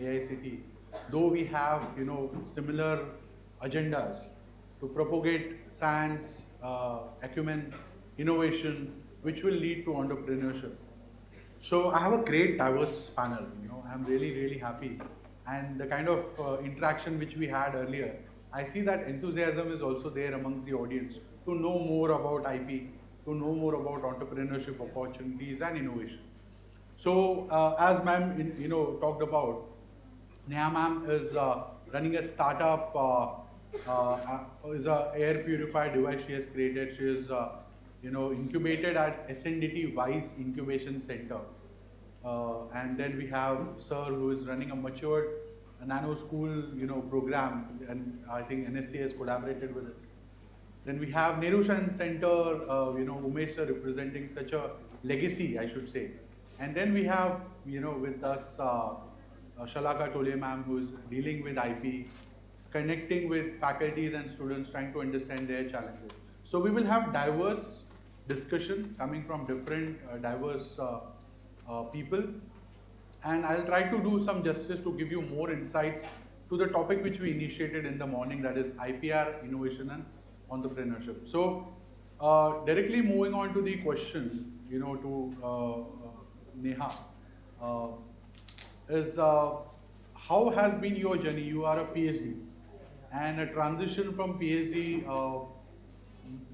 AICT, though we have similar agendas to propagate science, acumen, innovation, which will lead to entrepreneurship. So I have a great diverse panel. I'm really really happy, and the kind of interaction which we had earlier, I see that enthusiasm is also there amongst the audience to know more about IP, to know more about entrepreneurship opportunities and innovation. So as ma'am talked about, Neha ma'am is running a startup, is a air purifier device she has created. She is incubated at SNDT Vice Incubation Center. And then we have Sir who is running a matured nano school program, and I think NSC has collaborated with it. Then we have Nehru Science Center, Umesh sir representing such a legacy, I should say. And then we have, with us Shalaka Tole ma'am, who is dealing with IP, connecting with faculties and students, trying to understand their challenges. So we will have diverse discussion coming from different diverse people. And I'll try to do some justice to give you more insights to the topic which we initiated in the morning, that is IPR, innovation and entrepreneurship. So directly moving on to the question, to Neha, is how has been your journey? You are a PhD, and a transition from PhD,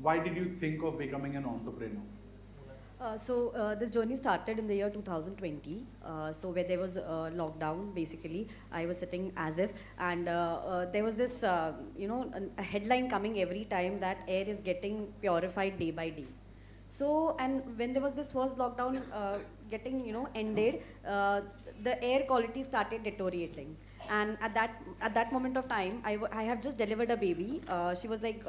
why did you think of becoming an entrepreneur? This journey started in the year 2020. Where there was a lockdown, basically, I was sitting as if, and there was this, a headline coming every time that air is getting purified day by day. So, and when there was this first lockdown getting, ended, the air quality started deteriorating. And at that moment of time, I have just delivered a baby. She was like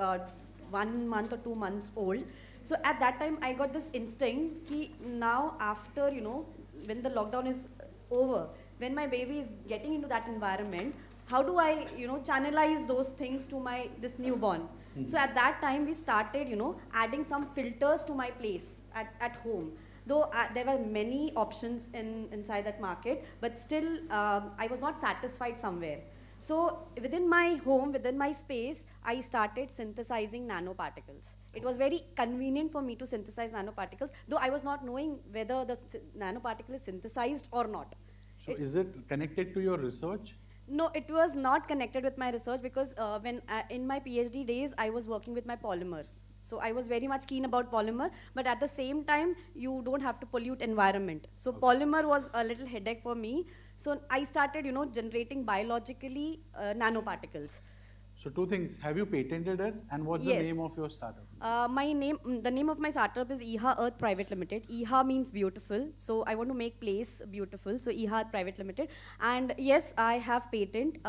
1 month or 2 months old. So at that time, I got this instinct ki now after, when the lockdown is over, when my baby is getting into that environment, how do I, channelize those things to this newborn? Mm-hmm. So at that time, we started, adding some filters to my place at home. Though there were many options inside that market, but still I was not satisfied somewhere. So within my home, within my space, I started synthesizing nanoparticles. It was very convenient for me to synthesize nanoparticles, though I was not knowing whether the nanoparticle is synthesized or not. So is it connected to your research? No, it was not connected with my research because when in my PhD days, I was working with my polymer. So I was very much keen about polymer, but at the same time, you don't have to pollute environment. So okay. Polymer was a little headache for me. So I started, generating biologically nanoparticles. So two things, have you patented it, and what's yes. the name of your startup? The name of my startup is EHA Earth Private Limited. EHA means beautiful, so I want to make place beautiful, so EHA Earth Private Limited. And yes, I have patent.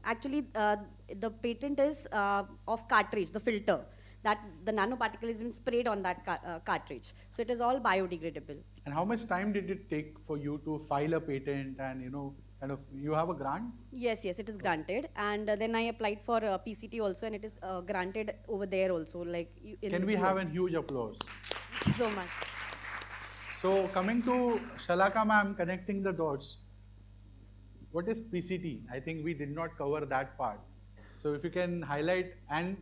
Actually, the patent is of cartridge, the filter, that the nanoparticle is sprayed on that cartridge. So it is all biodegradable. And how much time did it take for you to file a patent and, you have a grant? Yes, it is granted. And then I applied for PCT also, and it is granted over there also. Can we have a huge applause? Thank you so much. So coming to Shalaka ma'am, connecting the dots, what is PCT? I think we did not cover that part. So if you can highlight, and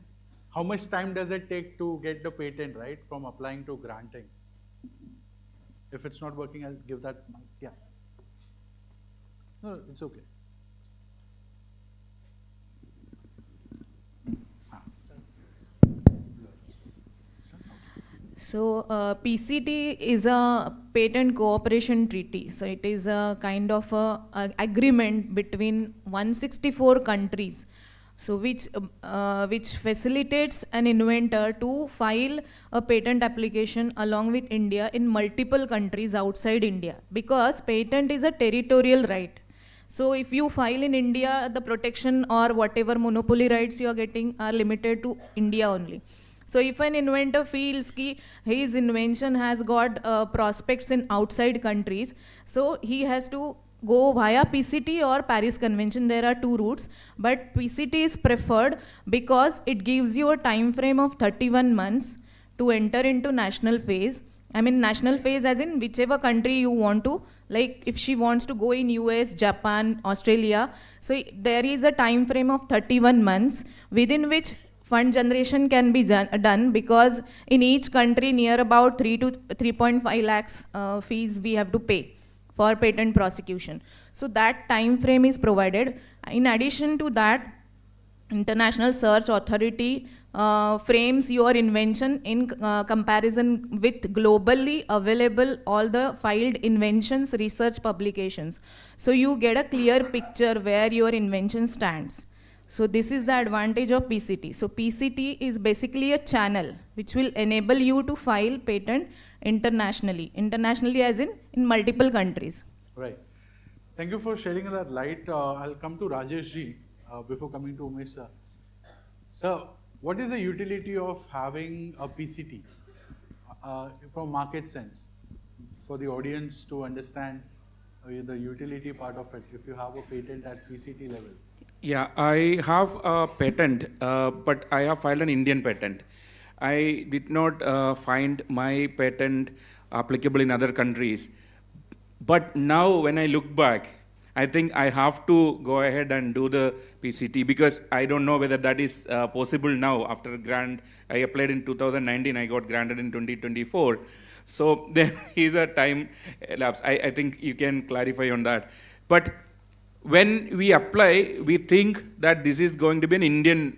how much time does it take to get the patent, right, from applying to granting? If it's not working, I'll give that mic. Yeah. No, it's okay. So PCT is a patent cooperation treaty. So it is a kind of a agreement between 164 countries. So which facilitates an inventor to file a patent application along with India in multiple countries outside India, because patent is a territorial right. So if you file in India, the protection or whatever monopoly rights you are getting are limited to India only. So if an inventor feels ki his invention has got prospects in outside countries, so he has to go via PCT or Paris Convention. There are two routes, but PCT is preferred because it gives you a time frame of 31 months to enter into national phase. I mean national phase as in whichever country you want to Like if she wants to go in US, Japan, Australia, so there is a time frame of 31 months within which fund generation can be done, because in each country near about 3 to 3.5 lakhs fees we have to pay for patent prosecution. So that time frame is provided. In addition to that, International Search Authority frames your invention in comparison with globally available all the filed inventions research publications. So you get a clear picture where your invention stands. So this is the advantage of PCT. So PCT is basically a channel which will enable you to file patent internationally. Internationally as in multiple countries. Right. Thank you for shedding that light. I'll come to Rajesh ji before coming to Umesh sir. Sir, what is the utility of having a PCT from market sense for the audience to understand the utility part of it if you have a patent at PCT level? Yeah, I have a patent, but I have filed an Indian patent. I did not find my patent applicable in other countries. But now when I look back, I think I have to go ahead and do the PCT, because I don't know whether that is possible now after grant. I applied in 2019, I got granted in 2024. So there is a time lapse. I think you can clarify on that. But when we apply, we think that this is going to be an Indian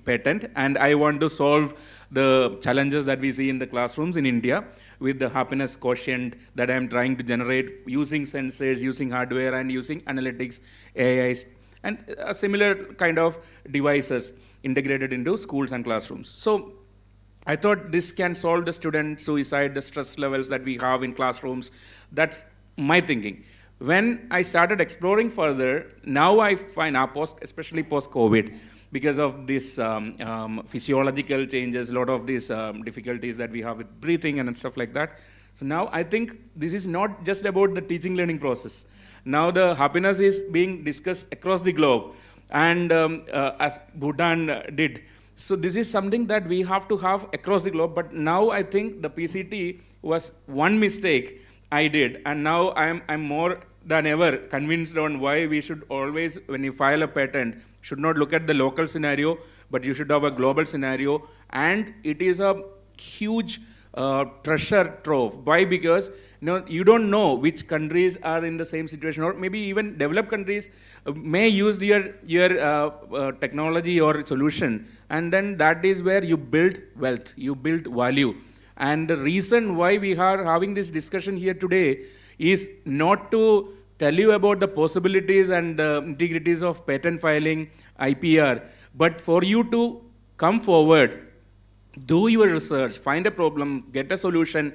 patent, and I want to solve the challenges that we see in the classrooms in India with the happiness quotient that I am trying to generate using sensors, using hardware, and using analytics, AIs, and similar kind of devices integrated into schools and classrooms. So I thought this can solve the student suicide, the stress levels that we have in classrooms. That's my thinking. When I started exploring further, now I find, especially post-COVID, because of this physiological changes, a lot of these difficulties that we have with breathing and stuff like that. So now I think this is not just about the teaching learning process. Now the happiness is being discussed across the globe, and as Bhutan did. So this is something that we have to have across the globe. But now I think the PCT was one mistake I did, and now I'm more than ever convinced on why we should always, when you file a patent, should not look at the local scenario, but you should have a global scenario. And it is a huge treasure trove. Why? Because you don't know which countries are in the same situation, or maybe even developed countries may use your technology or solution, and then that is where you build wealth, you build value. And the reason why we are having this discussion here today is not to tell you about the possibilities and the integrities of patent filing, IPR, but for you to come forward, do your research, find a problem, get a solution,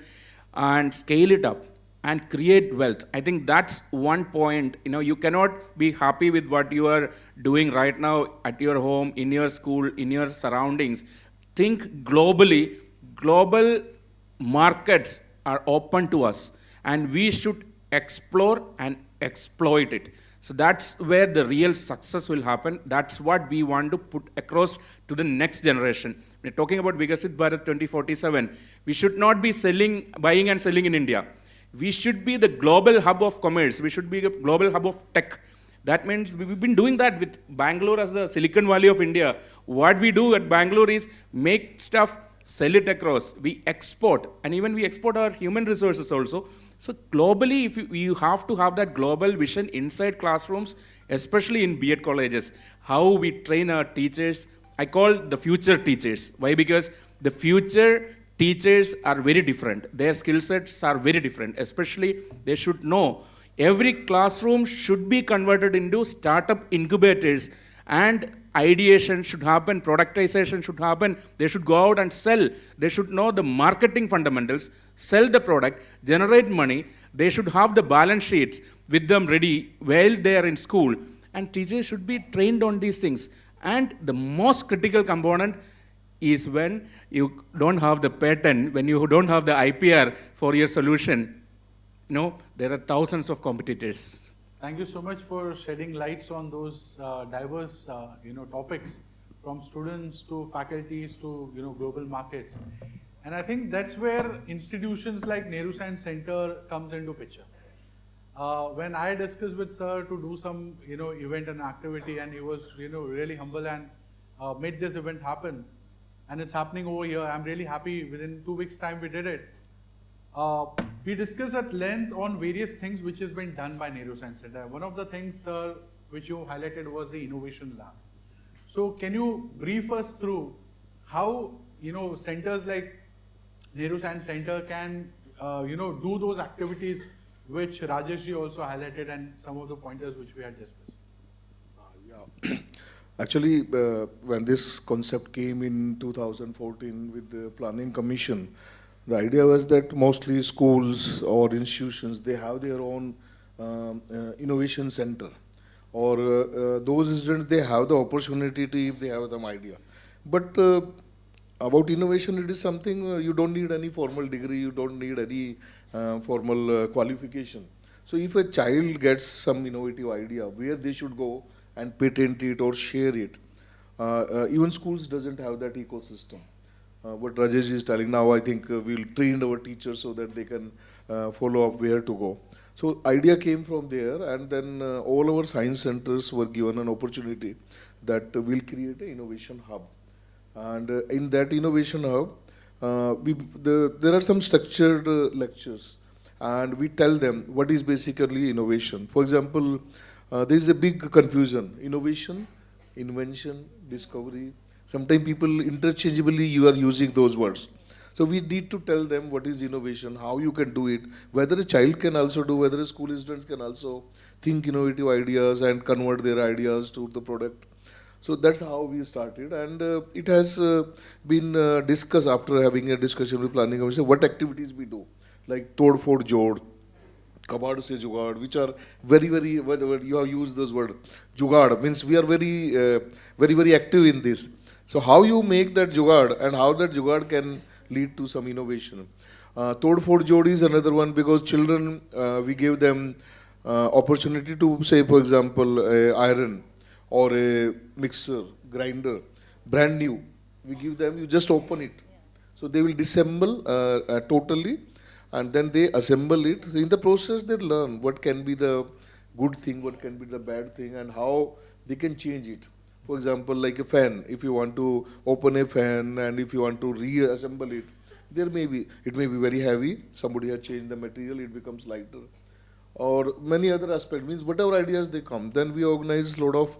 and scale it up and create wealth. I think that's one point. You cannot be happy with what you are doing right now at your home, in your school, in your surroundings. Think globally. Global markets are open to us, and we should explore and exploit it. So that's where the real success will happen. That's what we want to put across to the next generation. We're talking about Vikasit Bharat 2047. We should not be buying and selling in India. We should be the global hub of commerce. We should be a global hub of tech. That means we've been doing that with Bangalore as the Silicon Valley of India. What we do at Bangalore is make stuff, sell it across. We export, and even we export our human resources also. So globally, if you have to have that global vision inside classrooms, especially in B.Ed colleges, how we train our teachers. I call the future teachers. Why? Because the future teachers are very different. Their skill sets are very different. Especially, they should know every classroom should be converted into startup incubators, and ideation should happen, productization should happen. They should go out and sell. They should know the marketing fundamentals, sell the product, generate money. They should have the balance sheets with them ready while they are in school. And teachers should be trained on these things. And the most critical component is when you don't have the patent, when you don't have the IPR for your solution. There are thousands of competitors. Thank you so much for shedding lights on those diverse, topics, from students to faculties to, global markets. And I think that's where institutions like Nehru Science Center comes into picture. when I discussed with sir to do some, event and activity, and he was, really humble and made this event happen, and it's happening over here. I'm really happy. Within 2 weeks' time, we did it. We discussed at length on various things which has been done by Nehru Science Center. One of the things, sir, which you highlighted was the innovation lab. So can you brief us through how, centers like Nehru Science Center can, do those activities which Rajesh ji also highlighted and some of the pointers which we had discussed? Yeah. Actually, when this concept came in 2014 with the Planning Commission, the idea was that mostly schools or institutions, they have their own innovation center. Or those students, they have the opportunity to, if they have some idea. But about innovation, it is something you don't need any formal degree, you don't need any formal qualification. So if a child gets some innovative idea, where they should go and patent it or share it, even schools doesn't have that ecosystem. What Rajesh is telling now, I think we'll train our teachers so that they can follow up where to go. So idea came from there, and then all our science centers were given an opportunity that we'll create an innovation hub. And in that innovation hub, there are some structured lectures, and we tell them what is basically innovation. For example, there is a big confusion: innovation, invention, discovery. Sometimes people interchangeably you are using those words. So we need to tell them what is innovation, how you can do it, whether a child can also do, whether a school students can also think innovative ideas and convert their ideas to the product. So that's how we started, and it has been discussed after having a discussion with Planning Commission, what activities we do, like Tod Fod Jod, Kabad se Jugad, which are very, very, whatever you have used this word, Jugad, means we are very active in this. So how you make that Jugad and how that Jugad can lead to some innovation. Tod Fod Jod is another one, because children, we give them opportunity to say, for example, iron or a mixer, grinder, brand new. We give them, you just open it. So they will disassemble totally, and then they assemble it. So in the process, they learn what can be the good thing, what can be the bad thing, and how they can change it. For example, like a fan, if you want to open a fan and if you want to reassemble it, it may be very heavy, somebody has changed the material, it becomes lighter. Or many other aspects, means whatever ideas they come. Then we organize a lot of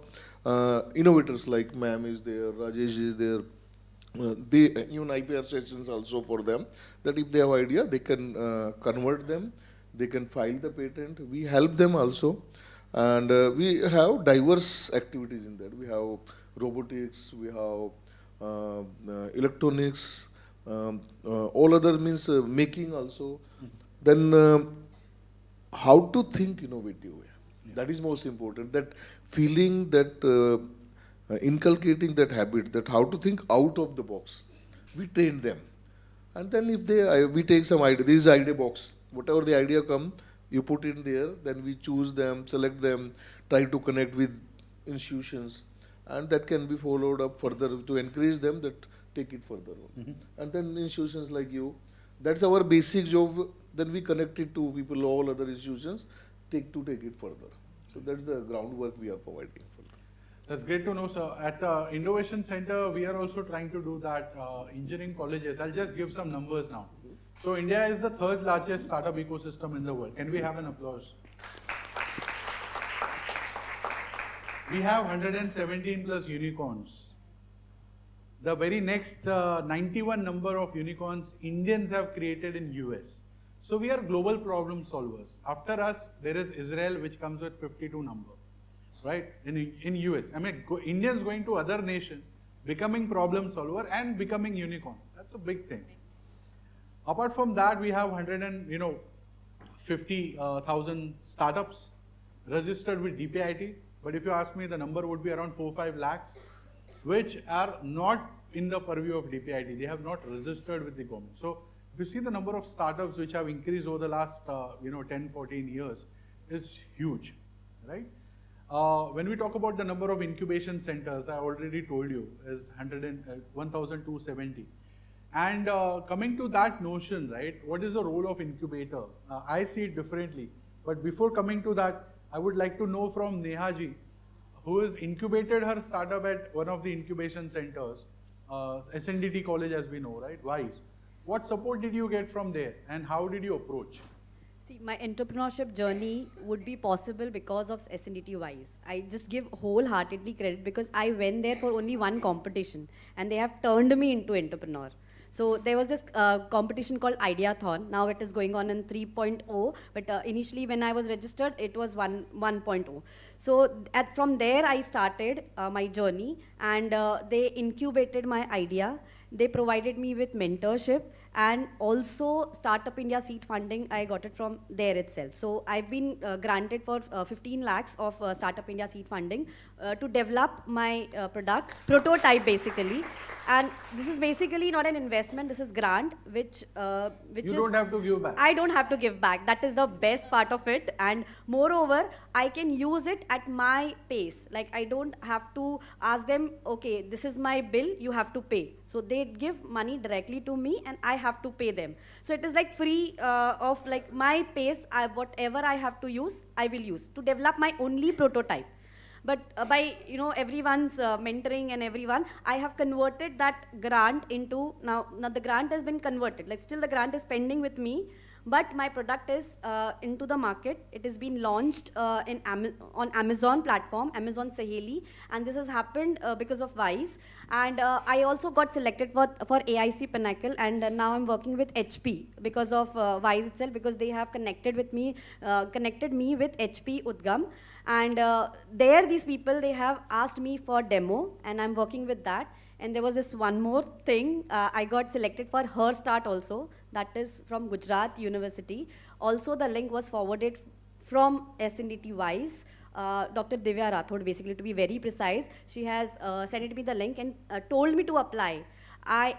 innovators, like ma'am is there, Rajesh is there. They even IPR sessions also for them, that if they have idea, they can convert them, they can file the patent. We help them also. And we have diverse activities in that. We have robotics, we have electronics, all other means making also. Then how to think innovative. That is most important. That feeling, that inculcating that habit, that how to think out of the box. We train them. And then if we take some idea, this is idea box. Whatever the idea come, you put in there, then we choose them, select them, try to connect with institutions, and that can be followed up further to encourage them that take it further. And then institutions like you, that's our basic job. Then we connect it to people, all other institutions, take it further. So that's the groundwork we are providing. That's great to know, sir. At the Innovation Center, we are also trying to do that. Engineering colleges, I'll just give some numbers now. So India is the third largest startup ecosystem in the world. Can we have an applause? We have 117 plus unicorns. The very next 91 number of unicorns Indians have created in US. So we are global problem solvers. After us, there is Israel, which comes with 52 number, right? In US, I mean, Indians going to other nations, becoming problem solver and becoming unicorn. That's a big thing. Apart from that, we have 150,000 startups registered with DPIIT. But if you ask me, the number would be around 4-5 lakhs, which are not in the purview of DPIIT. They have not registered with the government. So if you see the number of startups which have increased over the last 10-14 years is huge, right? When we talk about the number of incubation centers, I already told you is 1,270. And coming to that notion, right, what is the role of incubator? I see it differently. But before coming to that, I would like to know from Neha ji, who has incubated her startup at one of the incubation centers, SNDT college as we know, right? WISE. What support did you get from there and how did you approach? See, my entrepreneurship journey would be possible because of SNDT Wise. I just give wholeheartedly credit because I went there for only one competition and they have turned me into entrepreneur. So there was this competition called Ideathon. Now it is going on in 3.0, but initially when I was registered, it was 1.0. So from there I started my journey, and they incubated my idea. They provided me with mentorship, and also Startup India seed funding, I got it from there itself. So I've been granted for 15 lakhs of Startup India seed funding to develop my prototype basically. And this is basically not an investment, this is grant, which You don't have to give back. I don't have to give back. That is the best part of it. And moreover, I can use it at my pace. Like I don't have to ask them, okay, this is my bill, you have to pay. So they give money directly to me and I have to pay them. So it is like free of like my pace, whatever I have to use, I will use to develop my only prototype. But by everyone's mentoring and everyone, I have converted that grant into now the grant has been converted. Like still the grant is pending with me, but my product is into the market. It has been launched on Amazon platform, Amazon Saheli, and this has happened because of Wise. And I also got selected for AIC Pinnacle, and now I'm working with HP because of Wise itself, because they have connected me with HP Udgam. And there, these people, they have asked me for demo, and I'm working with that. And there was this one more thing, I got selected for Her Start also, that is from Gujarat University. Also, the link was forwarded from SNDT Wise. Dr. Divya Rathod, basically, to be very precise, she has sent me the link and told me to apply.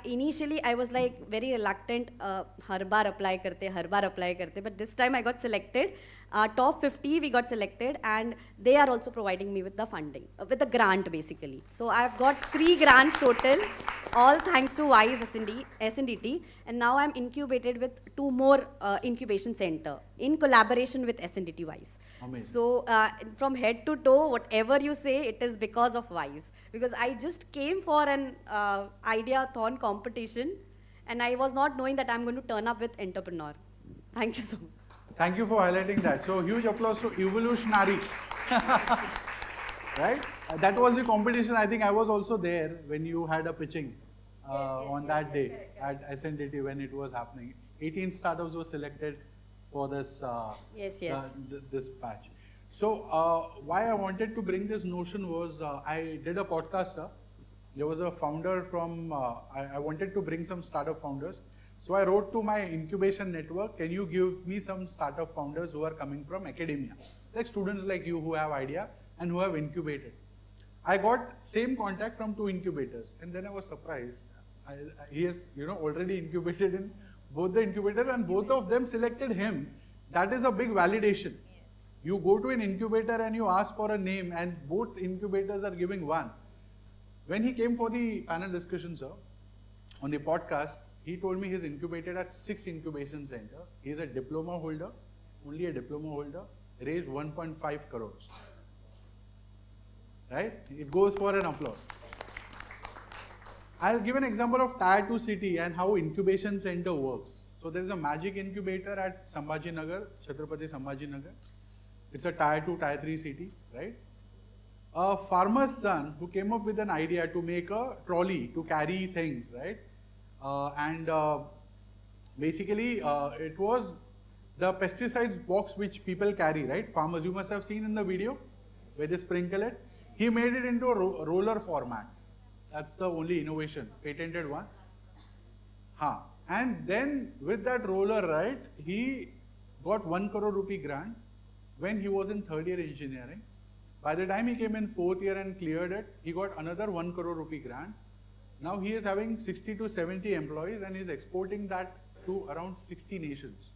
Initially I was like very reluctant, har baar apply karte, but this time I got selected. Top 50 we got selected, and they are also providing me with the funding, with the grant basically. So I've got 3 grants total, all thanks to Wise SNDT, and now I'm incubated with 2 more incubation center in collaboration with SNDT Wise. Amazing. So from head to toe, whatever you say, it is because of Wise. Because I just came for an Ideathon competition, and I was not knowing that I'm going to turn up with entrepreneur. Thank you so much. Thank you for highlighting that. So huge applause to Evolutionary. Right? That was the competition. I think I was also there when you had a pitching on that day at SNDT when it was happening. 18 startups were selected for this this batch. So why I wanted to bring this notion was I did a podcast. There was a founder from, I wanted to bring some startup founders. So I wrote to my incubation network, can you give me some startup founders who are coming from academia? Like students like you who have idea and who have incubated. I got same contact from 2 incubators, and then I was surprised. He is already incubated in both the incubators, and both of them selected him. That is a big validation. You go to an incubator and you ask for a name, and both incubators are giving one. When he came for the panel discussion, sir, on the podcast, he told me he's incubated at 6 incubation centers. He's a diploma holder, only a diploma holder, raised 1.5 crores. Right? It goes for an applause. I'll give an example of Tier 2 city and how incubation center works. So there's a magic incubator at Sambhajinagar, Chhatrapati Sambhajinagar. It's a Tier 2, Tier 3 city, right? A farmer's son who came up with an idea to make a trolley to carry things, right? Basically, it was the pesticides box which people carry, right? Farmers, you must have seen in the video where they sprinkle it. He made it into a roller format. That's the only innovation, patented one. And then with that roller, right, he got 1 crore rupee grant when he was in 3rd year engineering. By the time he came in 4th year and cleared it, he got another 1 crore rupee grant. Now he is having 60 to 70 employees and is exporting that to around 60 nations.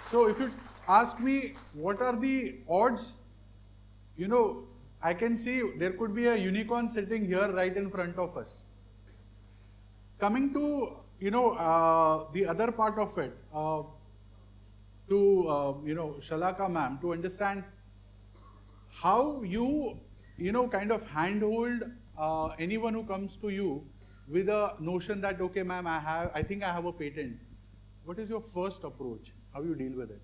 So if you ask me what are the odds, I can see there could be a unicorn sitting here right in front of us. Coming to, the other part of it, to, Shalaka ma'am, to understand how you, kind of handhold anyone who comes to you with a notion that, okay, ma'am, I think I have a patent. What is your first approach? How you deal with it?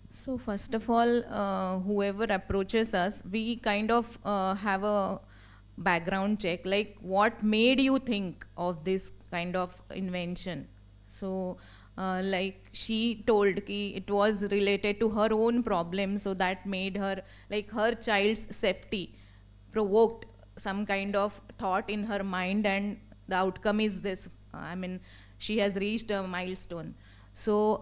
So first of all, whoever approaches us, we kind of have a background check, like what made you think of this kind of invention. So like she told ki it was related to her own problem, so that made her, like her child's safety provoked some kind of thought in her mind, and the outcome is this. She has reached a milestone. So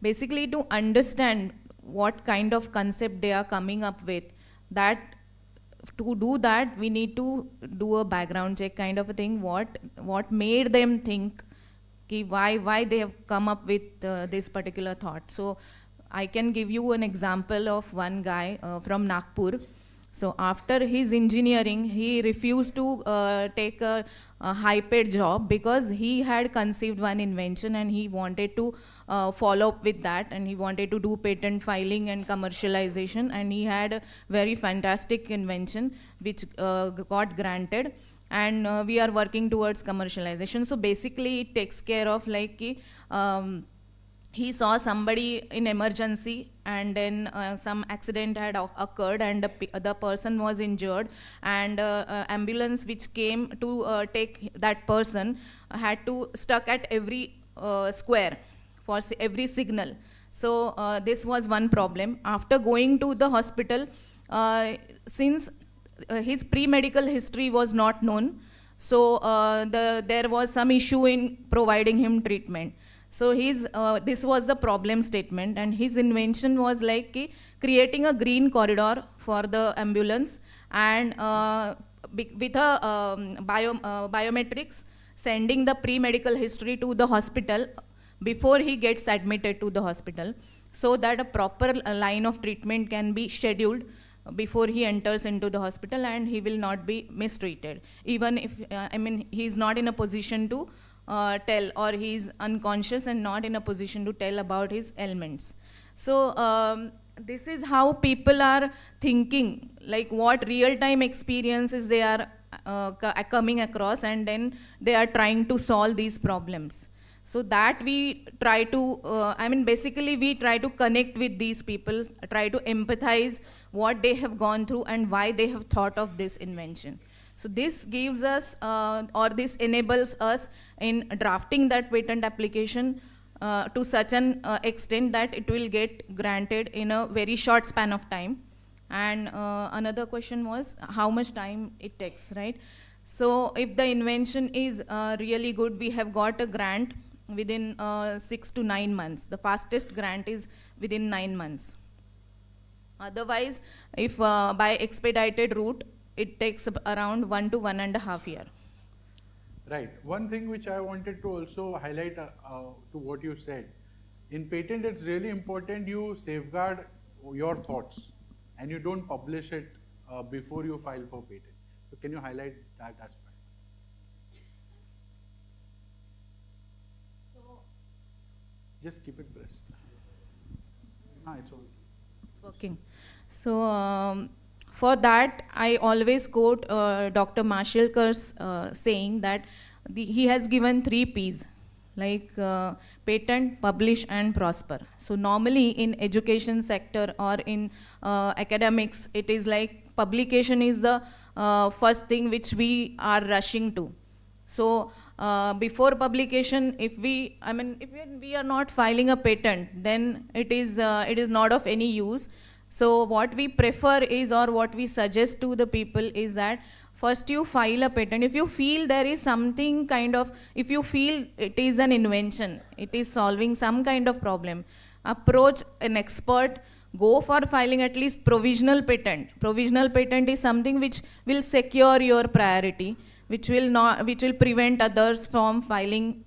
basically, to understand what kind of concept they are coming up with, that to do that we need to do a background check kind of a thing. What made them think ki why they have come up with this particular thought. So I can give you an example of one guy from Nagpur. So after his engineering, he refused to take a high-paid job because he had conceived one invention and he wanted to follow up with that, and he wanted to do patent filing and commercialization, and he had a very fantastic invention which got granted, and we are working towards commercialization. So basically it takes care of like he saw somebody in emergency, and then some accident had occurred, and the person was injured, and ambulance which came to take that person had to stuck at every square for every signal. So this was one problem. After going to the hospital, since his pre-medical history was not known, so there was some issue in providing him treatment. So this was the problem statement, and his invention was like creating a green corridor for the ambulance, and with a biometrics, sending the pre-medical history to the hospital before he gets admitted to the hospital, so that a proper line of treatment can be scheduled before he enters into the hospital, and he will not be mistreated, even if he is not in a position to tell, or he is unconscious and not in a position to tell about his ailments. So this is how people are thinking, like what real-time experiences they are coming across, and then they are trying to solve these problems. So that we try to, basically we try to connect with these people, try to empathize what they have gone through and why they have thought of this invention. So this gives us, or this enables us in drafting that patent application to such an extent that it will get granted in a very short span of time. And another question was how much time it takes, right? So if the invention is really good, we have got a grant within 6 to 9 months. The fastest grant is within 9 months. Otherwise, if by expedited route, it takes around 1 to 1.5 years. Right. One thing which I wanted to also highlight to what you said, in patent it's really important you safeguard your thoughts and you don't publish it before you file for patent. So can you highlight that aspect? So just keep it pressed. It's all. It's working. So for that, I always quote Dr. Mashelkar's saying that he has given 3 P's, like patent, publish, and prosper. So normally in education sector or in academics, it is like publication is the first thing which we are rushing to. So before publication, if we are not filing a patent, then it is not of any use. So what we prefer is, or what we suggest to the people is that first you file a patent. If you feel there is something kind of, if you feel it is an invention, it is solving some kind of problem, approach an expert, go for filing at least provisional patent. Provisional patent is something which will secure your priority, which will prevent others from filing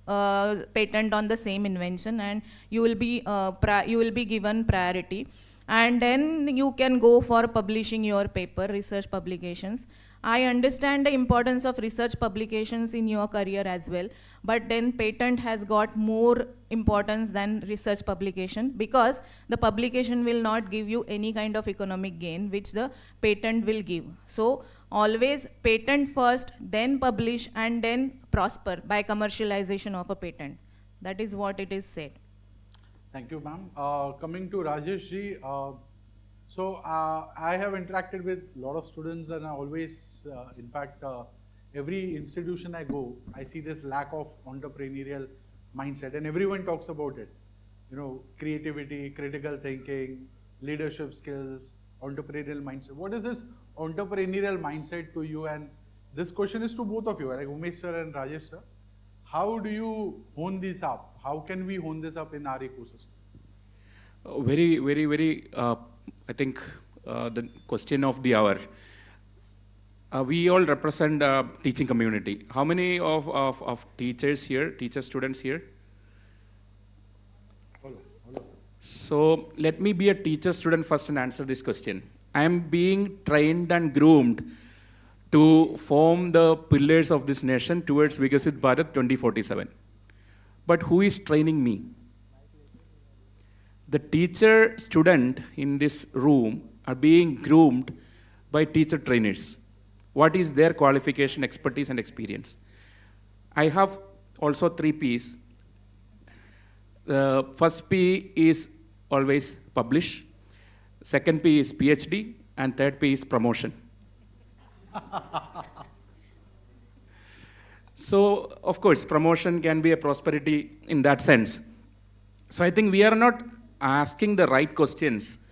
patent on the same invention, and you will be given priority. And then you can go for publishing your paper, research publications. I understand the importance of research publications in your career as well, but then patent has got more importance than research publication, because the publication will not give you any kind of economic gain which the patent will give. So always patent first, then publish, and then prosper by commercialization of a patent. That is what it is said. Thank you, ma'am. Coming to Rajesh ji, I have interacted with a lot of students, and I always, in fact, every institution I go, I see this lack of entrepreneurial mindset, and everyone talks about it. You know, creativity, critical thinking, leadership skills, entrepreneurial mindset. What is this entrepreneurial mindset to you? And this question is to both of you, like Umesh sir and Rajesh sir. How do you hone this up? How can we hone this up in our ecosystem? Very, I think the question of the hour. We all represent a teaching community. How many of teachers here, teacher students here? So let me be a teacher student first and answer this question. I am being trained and groomed to form the pillars of this nation towards Vikasit Bharat 2047. But who is training me? The teacher student in this room are being groomed by teacher trainers. What is their qualification, expertise, and experience? I have also 3 P's. The first P is always publish, second P is PhD, and third P is promotion. So, of course, promotion can be a prosperity in that sense. So, I think we are not asking the right questions.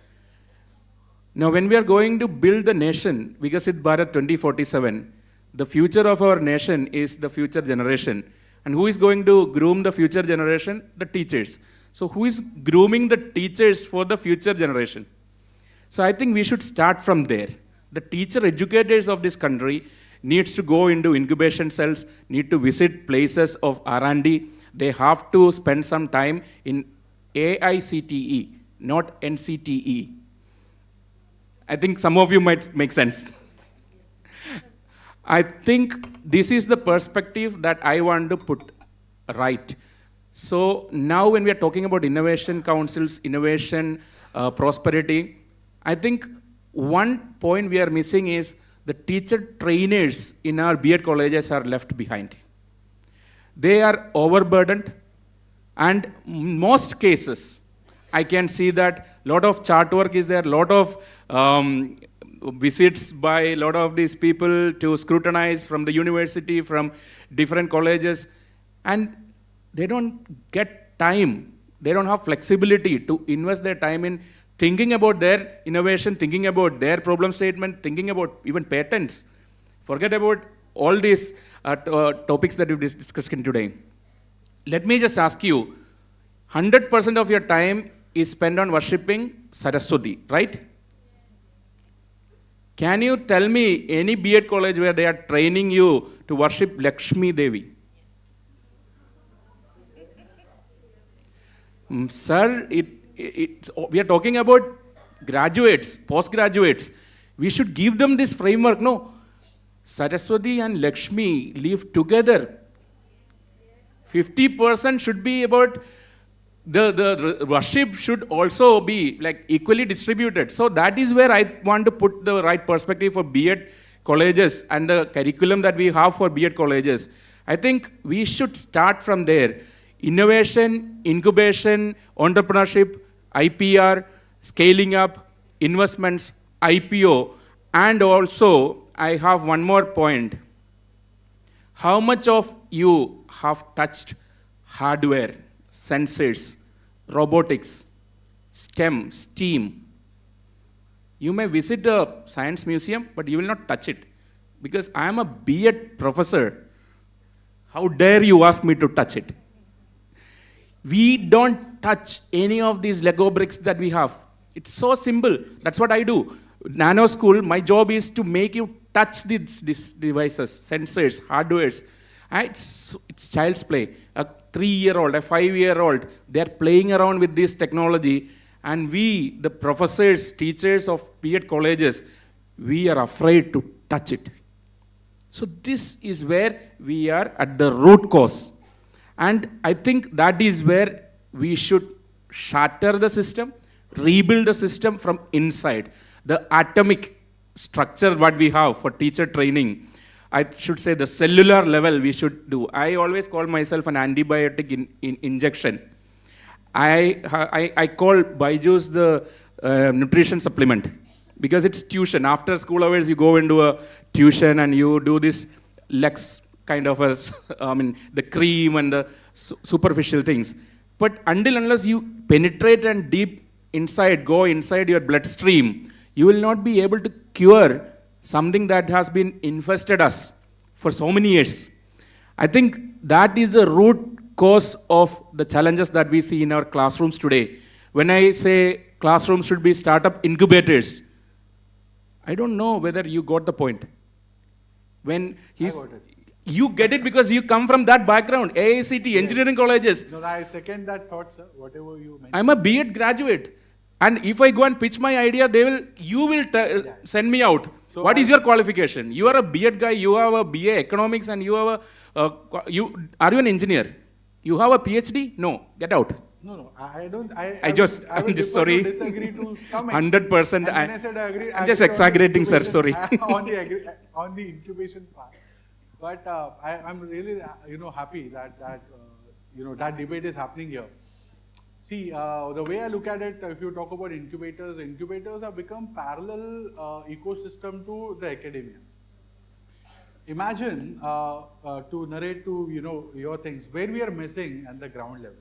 Now, when we are going to build the nation, Vikasit Bharat 2047, the future of our nation is the future generation. And who is going to groom the future generation? The teachers. So, who is grooming the teachers for the future generation? So, I think we should start from there. The teacher educators of this country needs to go into incubation cells, need to visit places of R&D. They have to spend some time in AICTE, not NCTE. I think some of you might make sense. I think this is the perspective that I want to put right. So now when we are talking about innovation councils, innovation, prosperity, I think one point we are missing is the teacher trainers in our B.Ed colleges are left behind. They are overburdened, and in most cases, I can see that a lot of chart work is there, a lot of visits by a lot of these people to scrutinize from the university, from different colleges, and they don't get time. They don't have flexibility to invest their time in thinking about their innovation, thinking about their problem statement, thinking about even patents. Forget about all these topics that we've discussed today. Let me just ask you, 100% of your time is spent on worshipping Saraswati, right? Can you tell me any B.Ed college where they are training you to worship Lakshmi Devi? Sir, we are talking about graduates, postgraduates. We should give them this framework. No, Saraswati and Lakshmi live together. 50% should be about the worship should also be like equally distributed. So that is where I want to put the right perspective for B.Ed colleges and the curriculum that we have for B.Ed colleges. I think we should start from there. Innovation, incubation, entrepreneurship, IPR, scaling up, investments, IPO, and also I have one more point. How much of you have touched hardware, sensors, robotics, STEM, STEAM? You may visit a science museum, but you will not touch it. Because I am a B.Ed professor. How dare you ask me to touch it? We don't touch any of these Lego bricks that we have. It's so simple. That's what I do. Nano School, my job is to make you touch these devices, sensors, hardwares. It's child's play. A 3-year-old, a 5-year-old, they're playing around with this technology, and we, the professors, teachers of B.Ed colleges, we are afraid to touch it. So this is where we are at the root cause. And I think that is where we should shatter the system, rebuild the system from inside. The atomic structure what we have for teacher training, I should say the cellular level we should do. I always call myself an antibiotic injection. I call Byju's the nutrition supplement because it's tuition. After school hours, you go into a tuition and you do this Lex kind of a, the cream and the superficial things. But until unless you penetrate and deep inside, go inside your bloodstream, you will not be able to cure something that has been infested us for so many years. I think that is the root cause of the challenges that we see in our classrooms today. When I say classrooms should be startup incubators, I don't know whether you got the point. When he's, I got it. you get it because you come from that background, AICT, engineering colleges. No, I second that thought, sir. Whatever you mentioned. I'm a B.Ed graduate. And if I go and pitch my idea, you will send me out. So What is your qualification? You are a B.Ed guy, you have a BA economics, and you have are you an engineer? You have a PhD? No, get out. No, I don't. I I'm will just differ sorry. To disagree to some 100%. And when I said I agree, I'm just agree on the exaggerating, sir. incubation- Sorry. on the incubation part. But I'm really happy that that debate is happening here. See, the way I look at it, if you talk about incubators have become parallel ecosystem to the academia. Imagine to narrate to your things where we are missing at the ground level.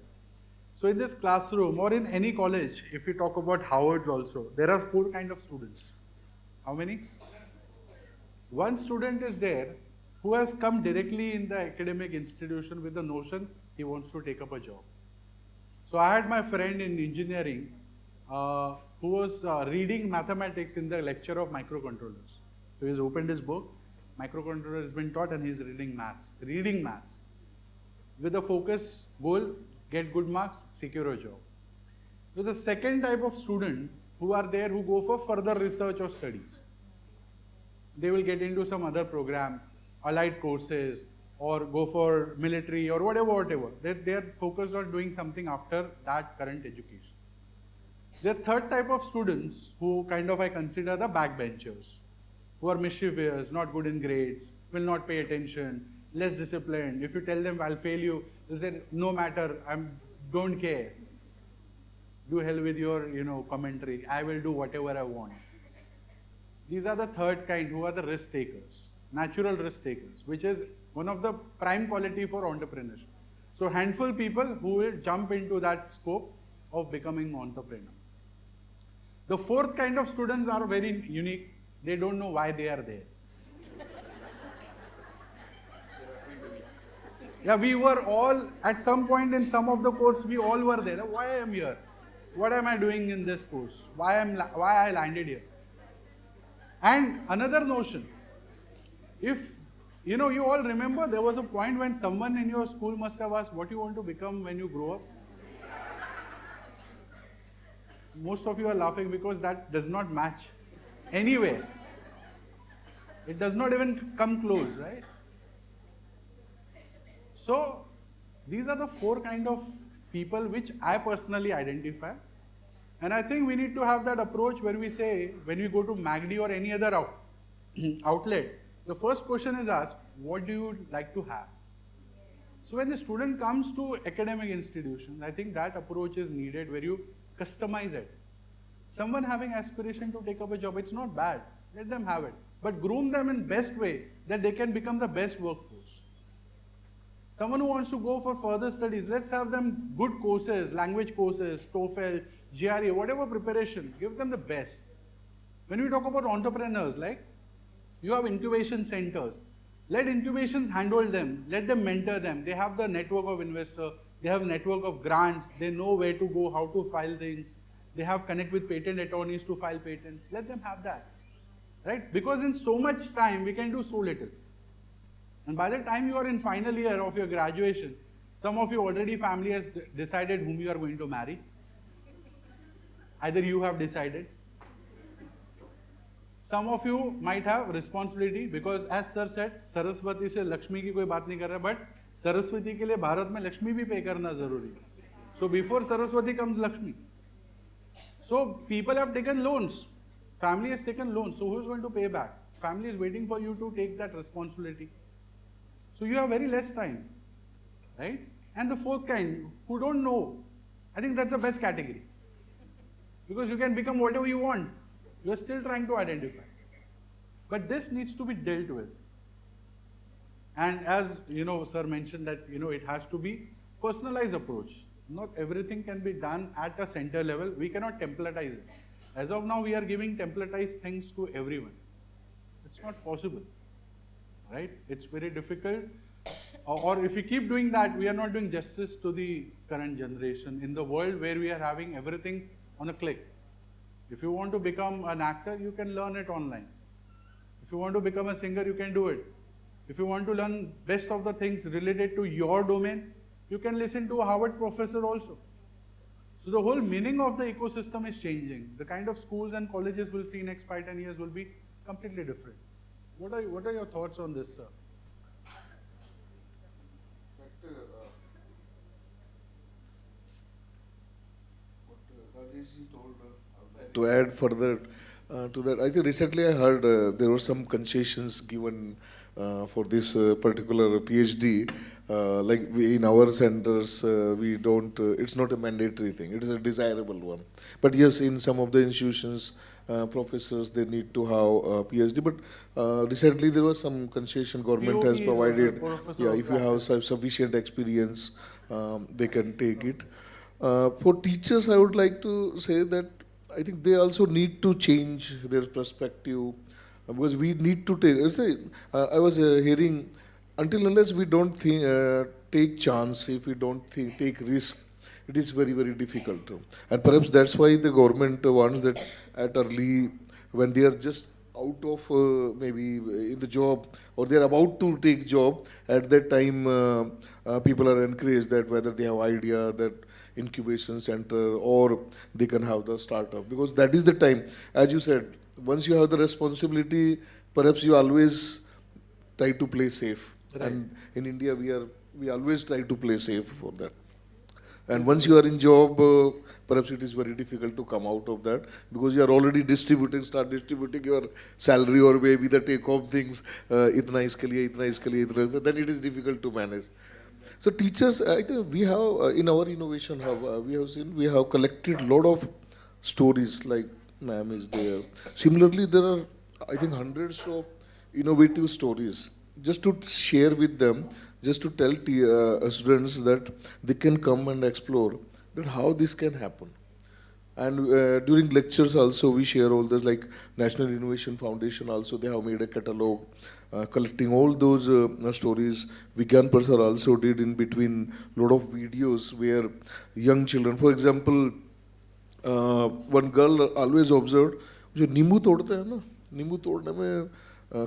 So in this classroom or in any college, if you talk about Harvard also, there are 4 kind of students. How many? One student is there who has come directly in the academic institution with the notion he wants to take up a job. So I had my friend in engineering who was reading mathematics in the lecture of microcontrollers. So he's opened his book, microcontroller has been taught, and he's reading maths. With a focus goal, get good marks, secure a job. There's a second type of student who are there who go for further research or studies. They will get into some other program, allied courses, or go for military or whatever. They are focused on doing something after that current education. The third type of students who I consider the backbenchers, who are mischievous, not good in grades, will not pay attention, less disciplined. If you tell them I'll fail you, they'll say no matter, don't care. Do hell with your commentary. I will do whatever I want. These are the third kind who are the risk takers, natural risk takers, which is one of the prime quality for entrepreneurship. So handful people who will jump into that scope of becoming entrepreneur. The fourth kind of students are very unique. They don't know why they are there. Yeah, we were all at some point in some of the course. We all were there. Why I am here? What am I doing in this course? Why I landed here? And another notion. If you all remember, there was a point when someone in your school must have asked, what you want to become when you grow up? Most of you are laughing because that does not match anywhere. It does not even come close, right? So, these are the 4 kind of people which I personally identify. And I think we need to have that approach where we say, when we go to MACD or any other outlet, the first question is asked, what do you like to have? So when the student comes to academic institutions, I think that approach is needed where you customize it. Someone having aspiration to take up a job, it's not bad. Let them have it. But groom them in best way that they can become the best workforce. Someone who wants to go for further studies, let's have them good courses, language courses, TOEFL, GRE, whatever preparation, give them the best. When we talk about entrepreneurs, like you have incubation centers, let incubations handhold them, let them mentor them. They have the network of investors, they have network of grants, they know where to go, how to file things, they have connect with patent attorneys to file patents. Let them have that, right? Because in so much time, we can do so little. And by the time you are in final year of your graduation, some of you already family has decided whom you are going to marry. Either you have decided. some of you might have responsibility because as sir said, Saraswati से लक्ष्मी की कोई बात नहीं कर रहा, but Saraswati के लिए भारत में लक्ष्मी भी पे करना जरूरी है. So before Saraswati comes Lakshmi. So people have taken loans. Family has taken loans. So who is going to pay back? Family is waiting for you to take that responsibility. So you have very less time, right? And the fourth kind, who don't know, I think that's the best category. Because you can become whatever you want. You are still trying to identify. But this needs to be dealt with. And as sir mentioned that it has to be personalized approach. Not everything can be done at a center level. We cannot templatize it. As of now, we are giving templatized things to everyone. It's not possible, right? It's very difficult. Or if we keep doing that, we are not doing justice to the current generation in the world where we are having everything on a click. If you want to become an actor, you can learn it online. If you want to become a singer, you can do it. If you want to learn best of the things related to your domain, you can listen to a Harvard professor also. So the whole meaning of the ecosystem is changing. The kind of schools and colleges we'll see next 5-10 years will be completely different. What are your thoughts on this, sir? To add further to that, I think recently I heard there were some concessions given for this particular PhD. Like in our centers, we don't. It's not a mandatory thing. It is a desirable one. But yes, in some of the institutions, professors they need to have a PhD. But recently there was some concession government has PhD provided. professor Yeah, of if you have sufficient experience, they can take it. For teachers, I would like to say that I think they also need to change their perspective because we need to take. I was hearing until unless we don't take chance, if we don't take risk, it is very very difficult. And perhaps that's why the government wants that at early when they are just out of maybe in the job or they are about to take job at that time people are encouraged that whether they have idea that incubation center or they can have the startup because that is the time as you said once you have the responsibility perhaps you always try to play safe and in India we always try to play safe for that and once you are in job perhaps it is very difficult to come out of that because you are already start distributing your salary or maybe the take home things itna iske liye, then it is difficult to manage. So teachers, I think we have in our innovation hub, we have collected a lot of stories like ma'am is there. Similarly, there are I think hundreds of innovative stories just to share with them, just to tell students that they can come and explore that how this can happen. And during lectures also we share all this like National Innovation Foundation also they have made a catalog collecting all those stories. Vigyan Prasar also did in between lot of videos where young children, for example, one girl always observed जो नींबू तोड़ते हैं ना नींबू तोड़ने में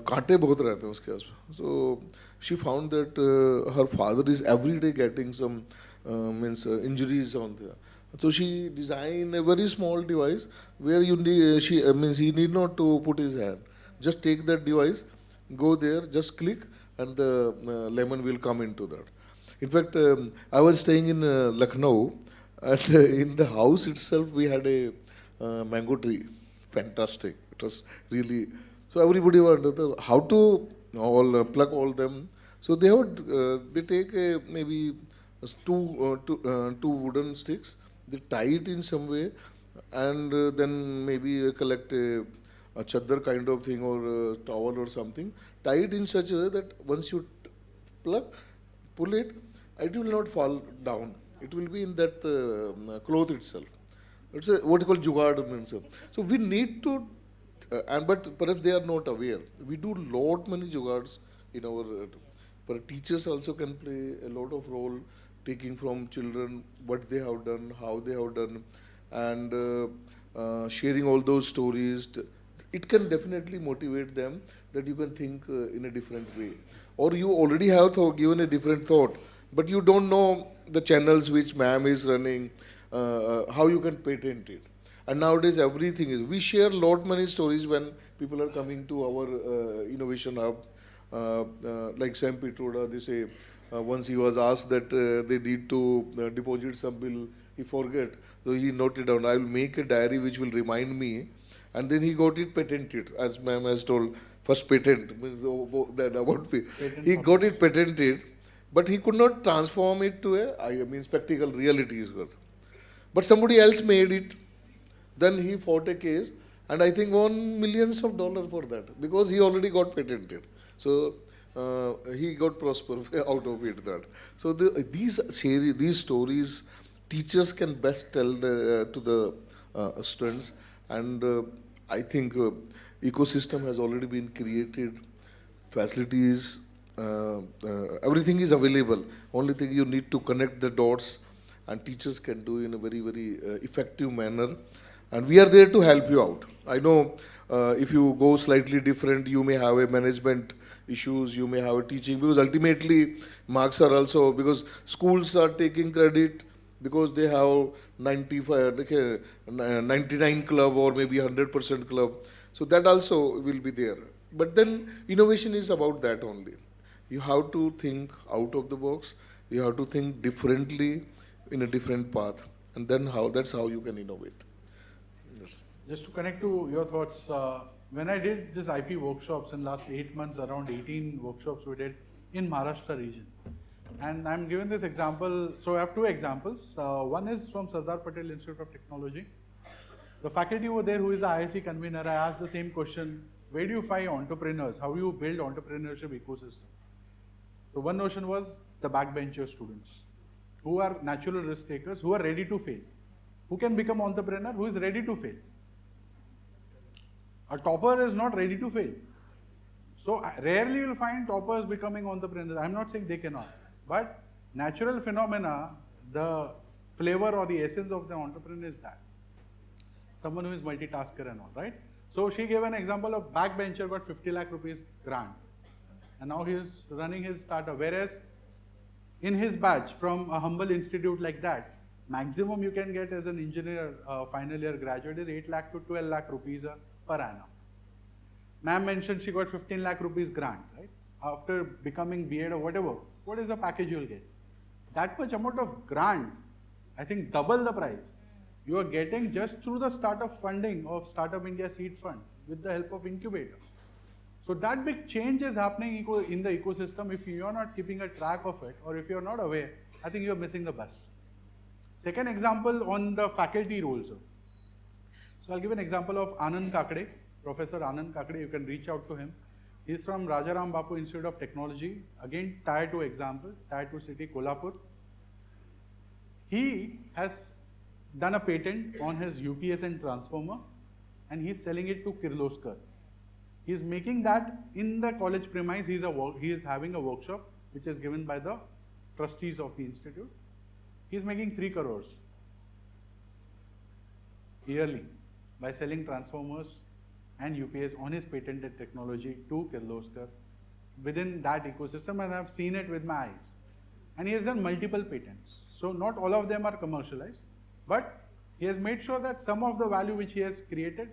कांटे बहुत रहते हैं उसके आसपास. So she found that her father is every day getting some injuries on there. So she designed a very small device where you need, he need not to put his hand. Just take that device, go there, just click, and the lemon will come into that. In fact, I was staying in Lucknow, and in the house itself we had a mango tree. Fantastic. It was really so everybody wondered how to all pluck all them. So they take maybe two wooden sticks. They tie it in some way and then maybe collect a chadar kind of thing or a towel or something. Tie it in such a way that once you pull it, it will not fall down. It will be in that cloth itself. It's what you call jugaad means. So we need to, but perhaps they are not aware. We do lot many jugaads in our, but teachers also can play a lot of role taking from children what they have done, how they have done, and sharing all those stories. It can definitely motivate them that you can think in a different way. Or you already have given a different thought, but you don't know the channels which ma'am is running, how you can patent it. And nowadays everything is, we share lot many stories when people are coming to our innovation hub. Like Sam Pitroda, they say, once he was asked that they need to deposit some bill, he forget. So he noted down, I will make a diary which will remind me. And then he got it patented, as ma'am has told, first patent, means that about me. He got it patented, but he could not transform it to practical reality is good. But somebody else made it. Then he fought a case, and I think won millions of dollars for that, because he already got patented. So he got prosper out of it. That. So these stories, teachers can best tell to the students, and I think ecosystem has already been created, facilities, everything is available. Only thing you need to connect the dots, and teachers can do in a very, very effective manner. And we are there to help you out. I know if you go slightly different, you may have a management issues, you may have a teaching, because ultimately marks are also, because schools are taking credit because they have 99 club or maybe 100% club. So that also will be there. But then innovation is about that only. You have to think out of the box. You have to think differently in a different path. And then that's how you can innovate. Yes. Just to connect to your thoughts, when I did this IP workshops in last 8 months, around 18 workshops we did in Maharashtra region. And I'm giving this example, so I have two examples. One is from Sardar Patel Institute of Technology. The faculty over there, who is the IIC convener, I asked the same question, where do you find entrepreneurs? How do you build entrepreneurship ecosystem? So one notion was the backbencher students, who are natural risk takers, who are ready to fail. Who can become entrepreneur? Who is ready to fail? A topper is not ready to fail. So rarely you will find toppers becoming entrepreneurs. I'm not saying they cannot. But natural phenomena, the flavor or the essence of the entrepreneur is that. Someone who is multitasker and all, right? So she gave an example of backbencher got 50 lakh rupees grant. And now he is running his startup. Whereas in his batch from a humble institute like that, maximum you can get as an engineer final year graduate is 8 lakh to 12 lakh rupees per annum. Ma'am mentioned she got 15 lakh rupees grant, right? After becoming B.Ed or whatever, what is the package you will get? That much amount of grant, I think double the price, you are getting just through the startup funding of Startup India Seed Fund with the help of incubator. So that big change is happening in the ecosystem. If you are not keeping a track of it, or if you are not aware, I think you are missing the bus. Second example on the faculty roles. So I'll give an example of Anand Kakade, Professor Anand Kakade. You can reach out to him. He's from Rajaram Bapu Institute of Technology. Again, Tier 2 example, Tier 2 city, Kolhapur. He has done a patent on his UPS and transformer, and he's selling it to Kirloskar. He's making that in the college premise. He is having a workshop which is given by the trustees of the institute. He's making 3 crores yearly by selling transformers and UPS on his patented technology to Kirloskar within that ecosystem, and I've seen it with my eyes. And he has done multiple patents. So not all of them are commercialized, but he has made sure that some of the value which he has created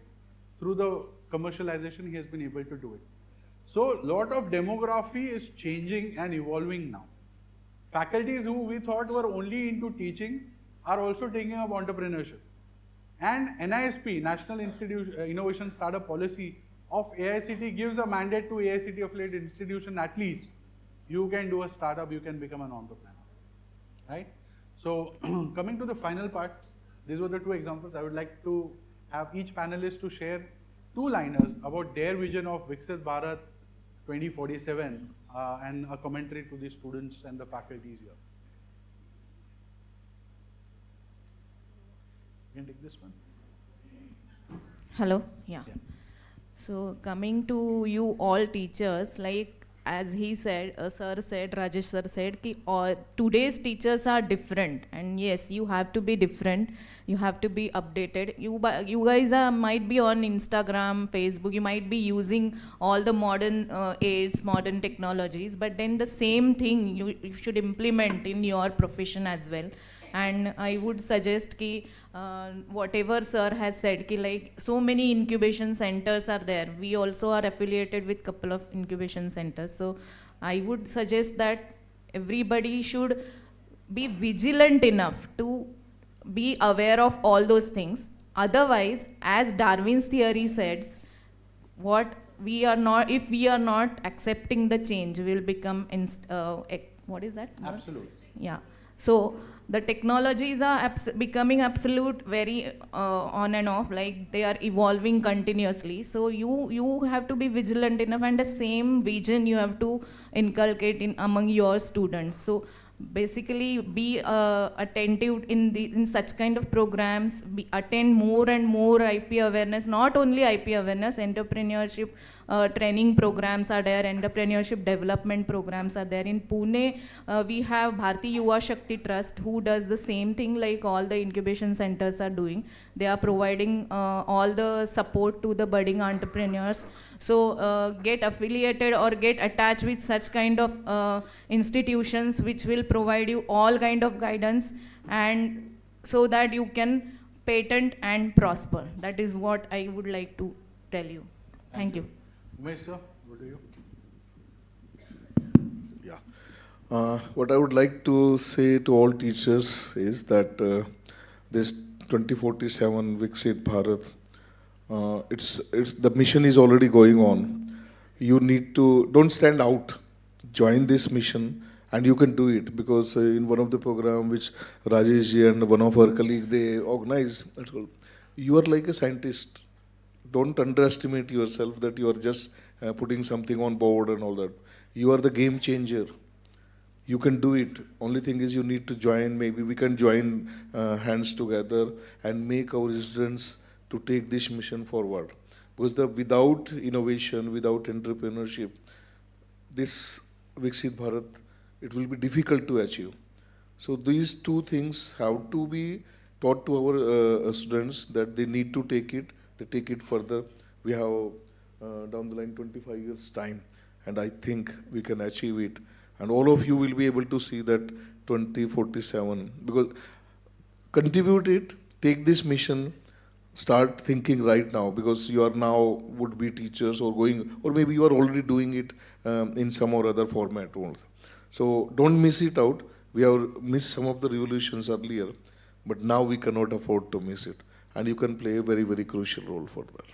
through the commercialization, he has been able to do it. So lot of demography is changing and evolving now. Faculties who we thought were only into teaching are also taking up entrepreneurship. And NISP, National Innovation Startup Policy of AICT, gives a mandate to AICT affiliated institution, at least you can do a startup, you can become an entrepreneur, right? So coming to the final part, these were the 2 examples. I would like to have each panelist to share 2 liners about their vision of Viksit Bharat 2047 and a commentary to the students and the faculties here. You can take this one. Hello, yeah. So coming to you all teachers, like as he said, sir said, Rajesh sir said, ki today's teachers are different, and yes, you have to be different. You have to be updated. You guys might be on Instagram, Facebook. You might be using all the modern aids, modern technologies, but then the same thing you should implement in your profession as well. And I would suggest ki whatever sir has said, ki like so many incubation centers are there. We also are affiliated with couple of incubation centers. So I would suggest that everybody should be vigilant enough to be aware of all those things. Otherwise, as Darwin's theory says, if we are not accepting the change, we will become what is that? Absolutely. Yeah. So the technologies are becoming absolute very on and off, like they are evolving continuously. So you have to be vigilant enough, and the same vision you have to inculcate in among your students. So basically be attentive in such kind of programs, attend more and more IP awareness, not only IP awareness, entrepreneurship training programs are there, entrepreneurship development programs are there. In Pune, we have Bharti Yuva Shakti Trust, who does the same thing like all the incubation centers are doing. They are providing all the support to the budding entrepreneurs. So get affiliated or get attached with such kind of institutions which will provide you all kind of guidance, and so that you can patent and prosper. That is what I would like to tell you. Thank you. Umesh sir, what do you? Yeah. What I would like to say to all teachers is that this 2047 Viksit Bharat, the mission is already going on. You need to, don't stand out, join this mission, and you can do it, because in one of the program which Rajesh ji and one of our colleagues, they organize, you are like a scientist. Don't underestimate yourself that you are just putting something on board and all that. You are the game changer. You can do it. Only thing is you need to join. Maybe we can join hands together and make our students to take this mission forward. Because without innovation, without entrepreneurship, this Viksit Bharat, it will be difficult to achieve. So these two things have to be taught to our students, that they need to take it. They take it further. We have down the line 25 years time, and I think we can achieve it. And all of you will be able to see that 2047, because contribute it, take this mission, start thinking right now, because you are now would be teachers or going, or maybe you are already doing it in some or other format also. So don't miss it out. We have missed some of the revolutions earlier, but now we cannot afford to miss it. And you can play a very, very crucial role for that.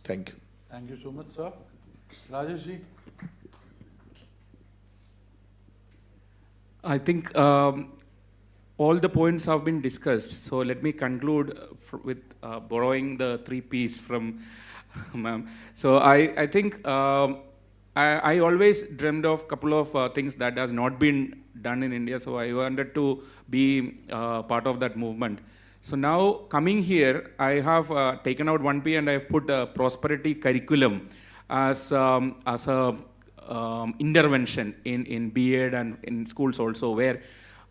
Thank you. Thank you so much, sir. Rajesh ji. I think all the points have been discussed. So let me conclude with borrowing the 3 Ps from ma'am. So I think I always dreamed of a couple of things that has not been done in India. So I wanted to be part of that movement. So now coming here, I have taken out 1 P and I have put a prosperity curriculum as a intervention in B.Ed and in schools also, where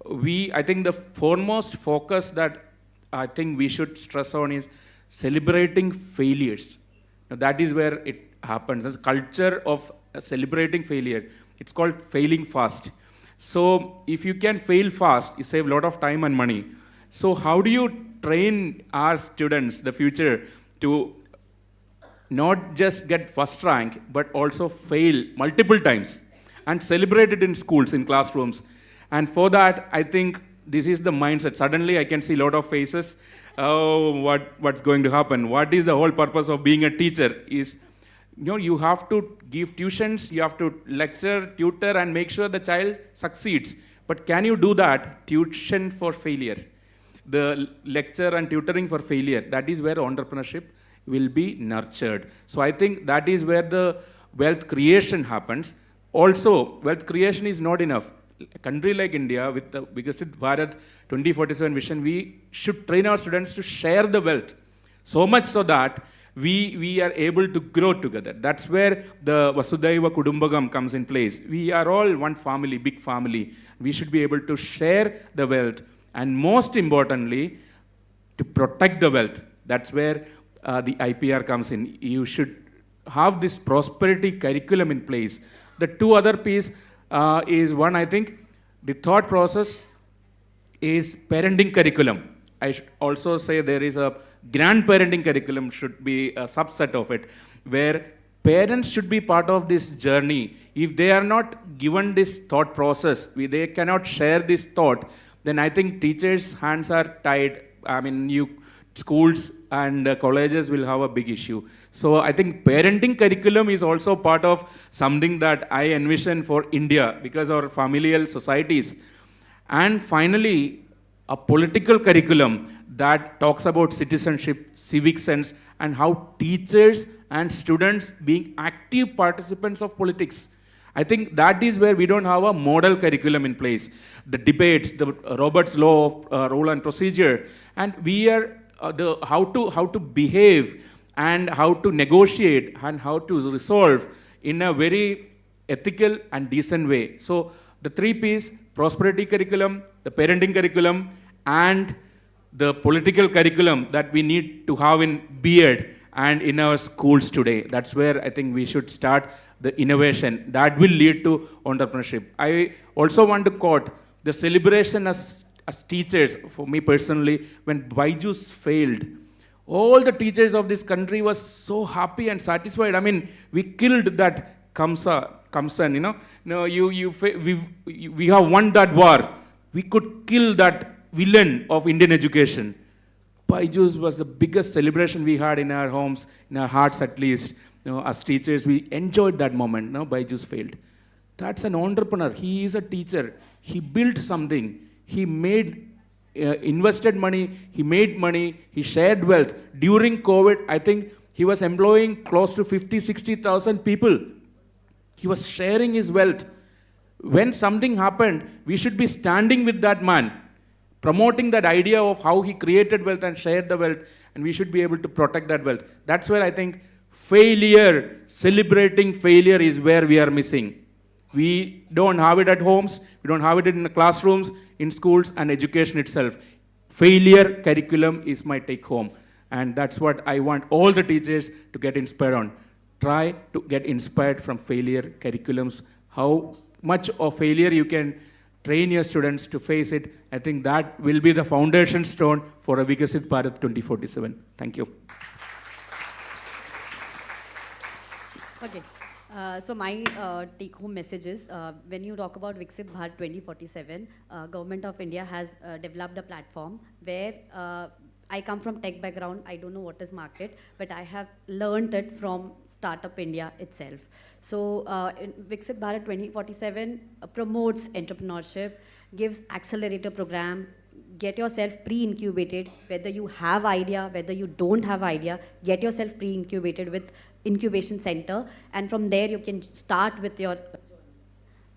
I think the foremost focus that I think we should stress on is celebrating failures. Now that is where it happens. There's a culture of celebrating failure. It's called failing fast. So if you can fail fast, you save a lot of time and money. So how do you train our students, the future, to not just get first rank, but also fail multiple times and celebrate it in schools, in classrooms? And for that, I think this is the mindset. Suddenly, I can see a lot of faces. Oh, what's going to happen? What is the whole purpose of being a teacher? Is, you have to give tuitions, you have to lecture, tutor, and make sure the child succeeds. But can you do that? Tuition for failure. The lecture and tutoring for failure. That is where entrepreneurship will be nurtured. So I think that is where the wealth creation happens. Also, wealth creation is not enough. A country like India, with the Viksit Bharat 2047 vision, we should train our students to share the wealth. So much so that we are able to grow together. That's where the Vasudhaiva Kudumbakam comes in place. We are all one family, big family. We should be able to share the wealth, and most importantly, to protect the wealth. That's where the IPR comes in. You should have this prosperity curriculum in place. The 2 other P's is one, I think, the thought process is parenting curriculum. I should also say there is a grandparenting curriculum should be a subset of it, where parents should be part of this journey. If they are not given this thought process, they cannot share this thought, then I think teachers' hands are tied. I mean, schools and colleges will have a big issue. So I think parenting curriculum is also part of something that I envision for India because our familial societies. And finally, a political curriculum that talks about citizenship, civic sense, and how teachers and students being active participants of politics. I think that is where we don't have a model curriculum in place. The debates, the Robert's law of rule and procedure, and we are how to behave and how to negotiate and how to resolve in a very ethical and decent way. So the 3 P's, prosperity curriculum, the parenting curriculum, and the political curriculum that we need to have in B.Ed and in our schools today. That's where I think we should start the innovation that will lead to entrepreneurship. I also want to quote the celebration as teachers, for me personally, when Byju's failed. All the teachers of this country was so happy and satisfied. I mean, we killed that Kamsan, you know. No, we have won that war. We could kill that villain of Indian education. Byju's was the biggest celebration we had in our homes, in our hearts at least. You know, as teachers, we enjoyed that moment. No, Byju's failed. That's an entrepreneur. He is a teacher. He built something. He made, invested money. He made money. He shared wealth. During COVID, I think he was employing close to 50, 60,000 people. He was sharing his wealth. When something happened, we should be standing with that man, promoting that idea of how he created wealth and shared the wealth, and we should be able to protect that wealth. That's where I think failure, celebrating failure is where we are missing. We don't have it at homes, we don't have it in the classrooms, in schools and education itself. Failure curriculum is my take home, and that's what I want all the teachers to get inspired on. Try to get inspired from failure curriculums. How much of failure you can train your students to face it. I think that will be the foundation stone for a Vikasit Bharat 2047. Thank you. Okay. So my take-home message is, when you talk about Viksit Bharat 2047, Government of India has developed a platform where I come from tech background. I don't know what is market, but I have learned it from Startup India itself. So Viksit Bharat 2047 promotes entrepreneurship, gives accelerator program, get yourself pre-incubated, whether you have idea, whether you don't have idea, get yourself pre-incubated with incubation center, and from there you can start with your.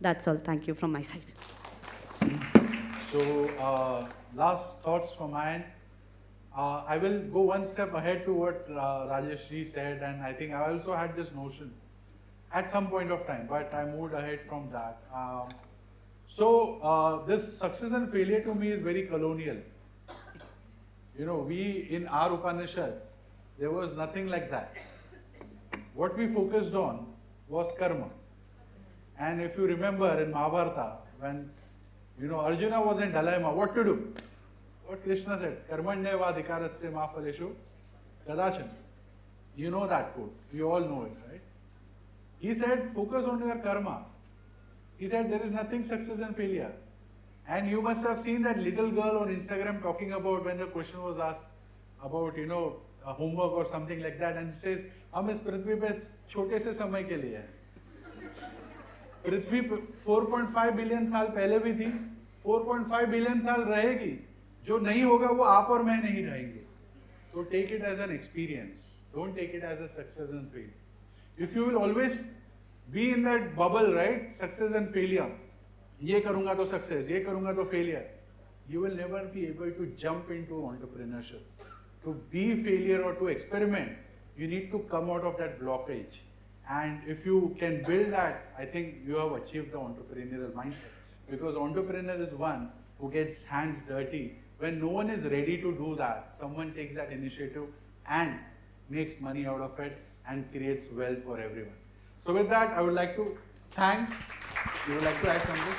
That's all. Thank you from my side. So last thoughts from my end. I will go one step ahead to what Rajesh ji said, and I think I also had this notion at some point of time, but I moved ahead from that. So this success and failure to me is very colonial. You know, we in our Upanishads, there was nothing like that. What we focused on was karma. And if you remember in Mahabharata, when Arjuna was in dilemma, what to do? What Krishna said, Karmanyeva adhikaratse ma phaleshu kadachan. You know that quote. We all know it, right? He said, focus on your karma. He said, there is nothing success and failure. And you must have seen that little girl on Instagram talking about when the question was asked about, a homework or something like that. And she says, हम इस पृथ्वी पे छोटे से समय के लिए हैं. पृथ्वी 4.5 billion साल पहले भी थी, 4.5 बिलियन साल रहेगी. जो नहीं होगा वो आप और मैं नहीं रहेंगे. So take it as an experience. Don't take it as a success and failure. If you will always be in that bubble, right? Success and failure. ये करूँगा तो success, ये करूँगा तो failure. You will never be able to jump into entrepreneurship. To be failure or to experiment, you need to come out of that blockage. And if you can build that, I think you have achieved the entrepreneurial mindset. Because entrepreneur is one who gets hands dirty. When no one is ready to do that, someone takes that initiative and makes money out of it and creates wealth for everyone. So with that, I would like to thank. You would like to add something?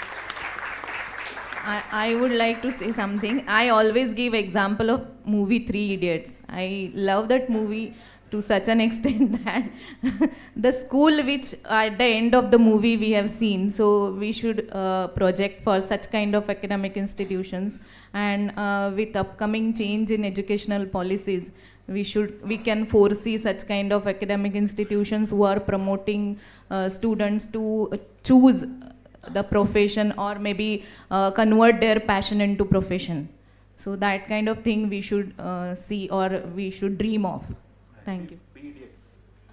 I would like to say something. I always give example of movie Three Idiots. I love that movie to such an extent that the school which at the end of the movie we have seen, so we should project for such kind of academic institutions, and with upcoming change in educational policies, we can foresee such kind of academic institutions who are promoting students to choose the profession, or maybe convert their passion into profession. So that kind of thing we should see, or we should dream of. Thank you.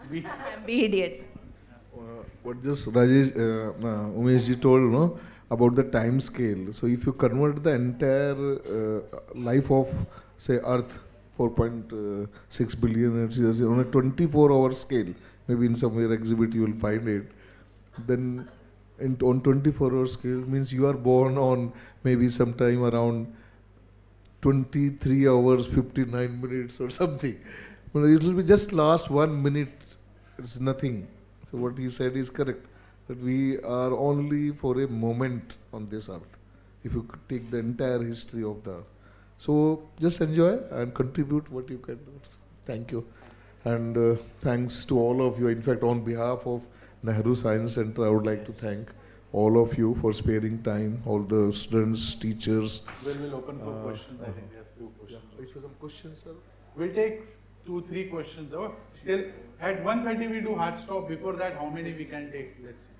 We, Be idiots. What just Rajesh, Umesh ji told, no, about the time scale. So if you convert the entire life of, say, Earth, 4.6 billion years on a 24-hour scale, maybe in somewhere exhibit you will find it, then on 24-hour scale means you are born on maybe sometime around 23 hours 59 minutes or something. Well, it will be just last 1 minute. It's nothing. So what he said is correct, that we are only for a moment on this earth, if you could take the entire history of the earth. So just enjoy and contribute what you can do. Thank you. And thanks to all of you. In fact, on behalf of Nehru Science Center, I would like to thank all of you for sparing time, all the students, teachers. will open for questions. I think we have few questions. If you have some questions, sir. We'll take 2-3 questions. Oh, still at 1:30 we do hard stop. Before that, how many we can take? Let's see.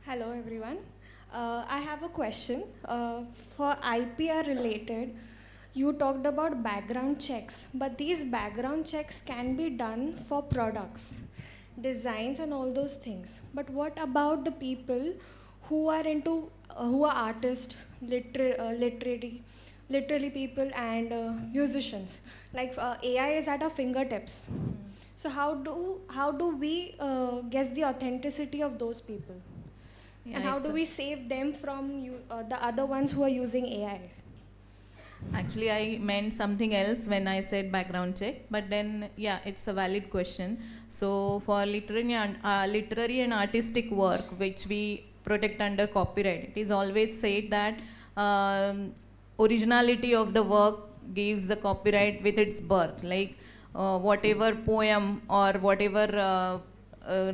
Hello everyone. I have a question. For IPR related, you talked about background checks, but these background checks can be done for products, designs and all those things. But what about the people who are who are artists, literally people and musicians? Like AI is at our fingertips. So how do we guess the authenticity of those people? And how do we save them from the other ones who are using AI? Actually, I meant something else when I said background check, but then, yeah, it's a valid question. So, for literary and artistic work, which we protect under copyright, it is always said that originality of the work gives the copyright with its birth. Like, whatever poem or whatever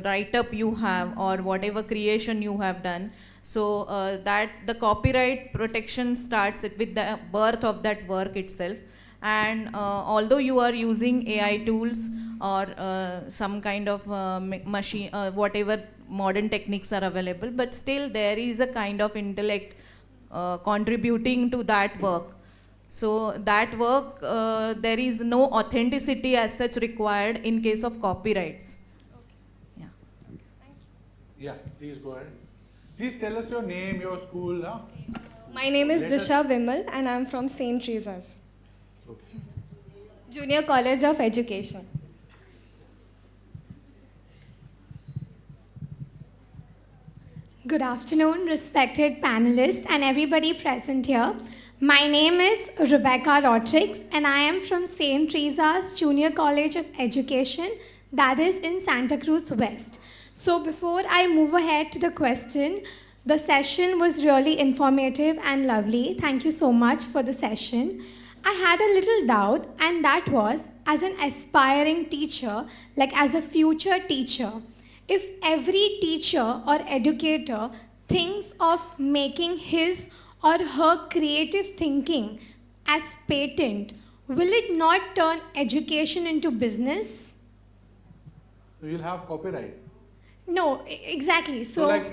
write-up you have, or whatever creation you have done, so that the copyright protection starts with the birth of that work itself. And although you are using AI tools or some kind of machine, whatever modern techniques are available, but still there is a kind of intellect contributing to that work. So that work, there is no authenticity as such required in case of copyrights. Yeah, please go ahead. Please tell us your name, your school. Huh? My name is Let us- Disha Vimal and I'm from St. Teresa's Okay. Junior College of Education. Good afternoon, respected panelists and everybody present here. My name is Rebecca Rodrigues and I am from St. Teresa's Junior College of Education, that is in Santa Cruz West. So before I move ahead to the question, the session was really informative and lovely. Thank you so much for the session. I had a little doubt, and that was, as an aspiring teacher, like as a future teacher, if every teacher or educator thinks of making his or her creative thinking as patent, will it not turn education into business? So you'll have copyright. No, exactly. So like,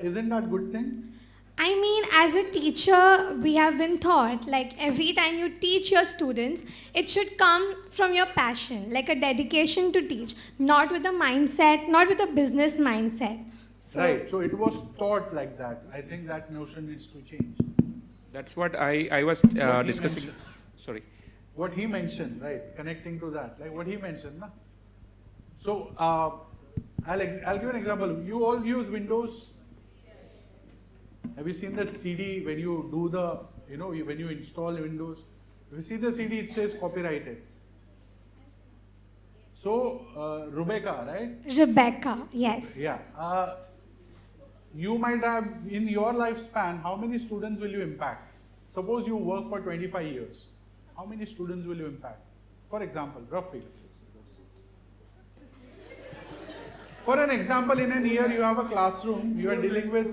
isn't that good thing? I mean, as a teacher, we have been taught, like every time you teach your students, it should come from your passion, like a dedication to teach, not with a mindset, not with a business mindset. So, Right. So it was taught like that. I think that notion needs to change. That's what I was What he discussing. mentioned. Sorry. What he mentioned, right? Connecting to that, like what he mentioned, na? So I'll give an example. You all use Windows. Have you seen that CD when you do the, when you install Windows? If you see the CD, it says copyrighted. So, Rebecca, right? Rebecca, yes. Yeah. You might have, in your lifespan, how many students will you impact? Suppose you work for 25 years. How many students will you impact? For example, rough figure. For an example, in a year, you have a classroom, you are dealing with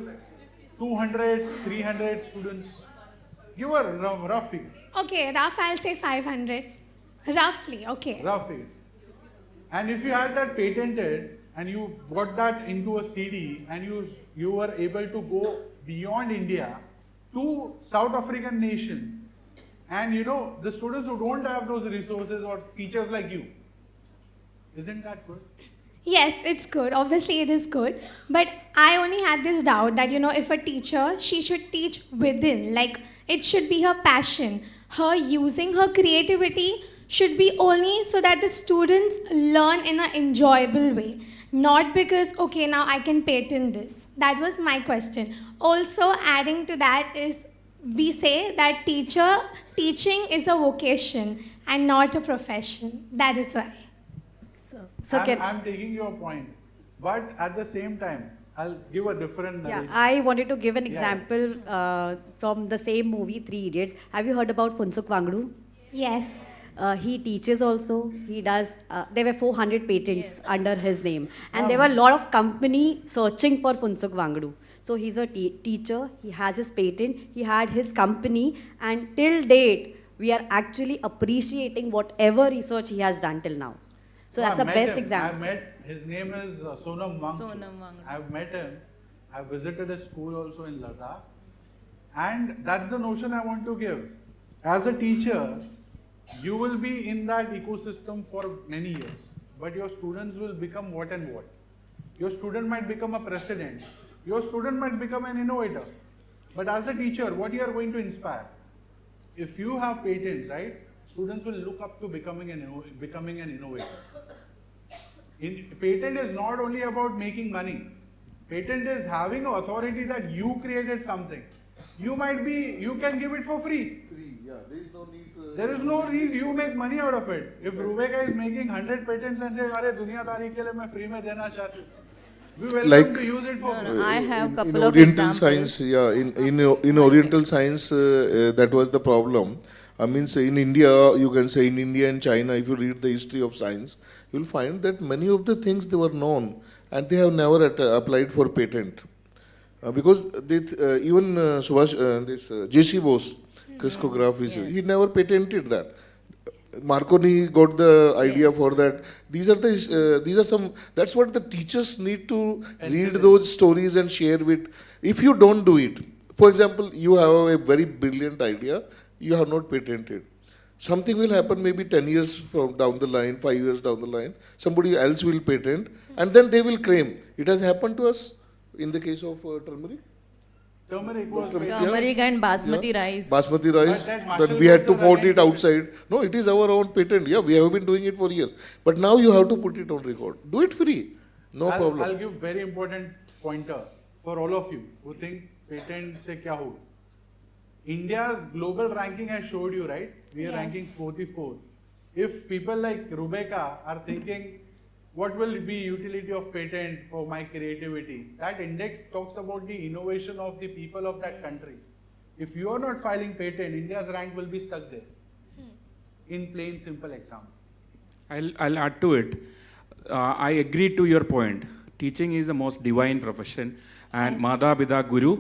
200, 300 students. Give a rough figure. Okay, rough, I'll say 500. Roughly, okay. Rough figure. And if you had that patented and you got that into a CD and you were able to go beyond India to South African nation, and you know the students who don't have those resources or teachers like you, isn't that good? Yes, it's good. Obviously, it is good. But I only had this doubt that, if a teacher, she should teach within. Like, it should be her passion. Her using her creativity should be only so that the students learn in an enjoyable way. Not because, okay, now I can patent this. That was my question. Also, adding to that is, we say that teaching is a vocation and not a profession. That is why. I'm taking your point, but at the same time, I'll give a different Yeah, narration. I wanted to give an Yeah. example from the same movie, Three Idiots. Have you heard about Funsuk Wangdu? Yes. He teaches also. He does. There were 400 patents under his name, and there were a lot of company searching for Funsuk Wangdu. So he's a teacher. He has his patent. He had his company, and till date, we are actually appreciating whatever research he has done till now. So that's I the met best him. example. I met, his name is Sonam Wangdu. Sonam Wangdu. I've met him. I visited a school also in Ladakh. And that's the notion I want to give. As a teacher, you will be in that ecosystem for many years. But your students will become what and what. Your student might become a president. Your student might become an innovator. But as a teacher, what you are going to inspire? If you have patents, right? Students will look up to becoming an innovator. Patent is not only about making money. Patent is having an authority that you created something. You can give it for free. There is no need you make money out of it. If Rebecca is making 100 patents and says, "Arey दुनियादारी के लिए मैं free में देना चाहती हूँ," we welcome Like- to use it for No, free. no, I have in couple of Oriental examples. science, in Oriental science, that was the problem. I mean, say in India, you can say in India and China, if you read the history of science, you will find that many of the things they were known and they have never applied for patent. Because even J.C. Bose, crystallograph, he never patented that. Marconi got the idea for that. These are some. That's what the teachers need to read those stories and share with. If you don't do it, for example, you have a very brilliant idea, you have not patented. Something will happen maybe 10 years from down the line, 5 years down the line. Somebody else will patent, and then they will claim. It has happened to us in the case of turmeric. Turmeric was Turmeric. patented. Turmeric and basmati rice. Basmati rice, But that that Marshall we had to Ghosh vote was it outside. No, it is our own patent. Yeah, we have been doing it for years. But now you have to put it on record. Do it free. No problem. I'll give very important pointer for all of you who think patent se kya hoga. India's global ranking I showed you, right? We are Yes. ranking 44. If people like Rebecca are thinking, what will be utility of patent for my creativity? That index talks about the innovation of the people of that country. If you are not filing patent, India's rank will be stuck there. In plain, simple example. I'll add to it. I agree to your point. Teaching is the most divine profession, and Mada Pita Guru,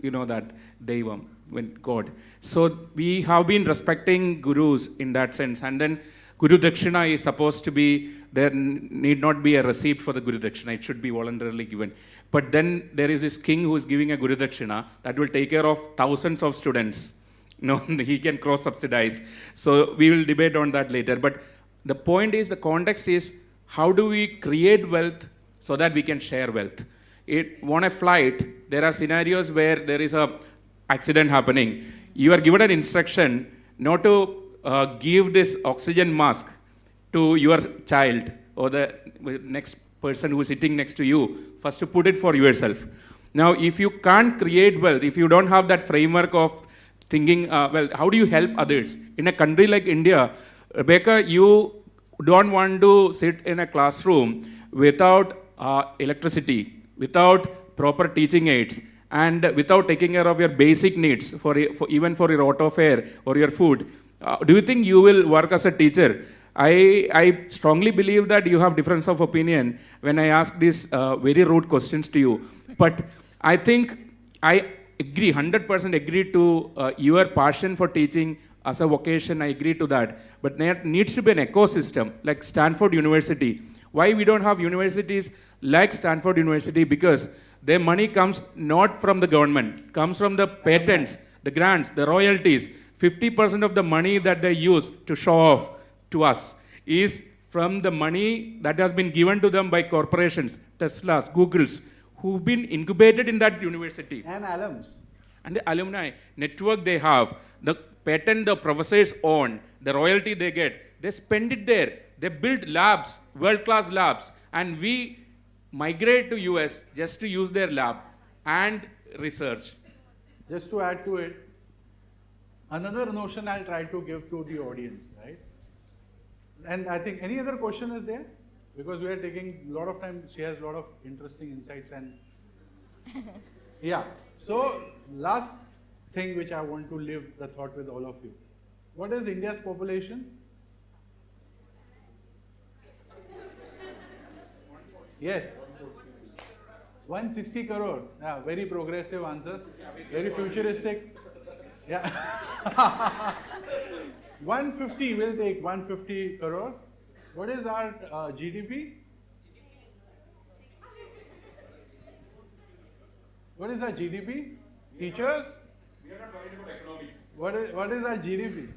you know that Devam, when God. So we have been respecting gurus in that sense, and then Guru Dakshina is supposed to be, there need not be a receipt for the Guru Dakshina, it should be voluntarily given. But then there is this king who is giving a Guru Dakshina that will take care of thousands of students. No, he can cross-subsidize. So we will debate on that later. But the point is, the context is, how do we create wealth so that we can share wealth? On a flight, there are scenarios where there is a accident happening. You are given an instruction not to give this oxygen mask to your child or the next person who is sitting next to you, first to put it for yourself. Now, if you can't create wealth, if you don't have that framework of thinking, well, how do you help others? In a country like India, Rebecca, you don't want to sit in a classroom without electricity, without proper teaching aids, and without taking care of your basic needs, even for your auto fare or your food. Do you think you will work as a teacher? I strongly believe that you have difference of opinion when I ask these very rude questions to you. But I think I agree, 100% agree to your passion for teaching as a vocation. I agree to that. But there needs to be an ecosystem like Stanford University. Why we don't have universities like Stanford University? Because their money comes not from the government, comes from the patents, the grants, the royalties. 50% of the money that they use to show off to us is from the money that has been given to them by corporations, Teslas, Googles, who've been incubated in that university. And alums. And the alumni network they have, the patent the professors own, the royalty they get, they spend it there. They build labs, world-class labs, and we migrate to US just to use their lab and research. Just to add to it, another notion I'll try to give to the audience, right? And I think any other question is there? Because we are taking a lot of time, she has a lot of interesting insights and yeah. So last thing which I want to leave the thought with all of you. What is India's population? Yes. 160 crore. Yeah, very progressive answer. Very futuristic. Yeah. 150, we'll take 150 crore. What is our GDP? What is our GDP? Teachers? We are not talking about economics. What is our GDP?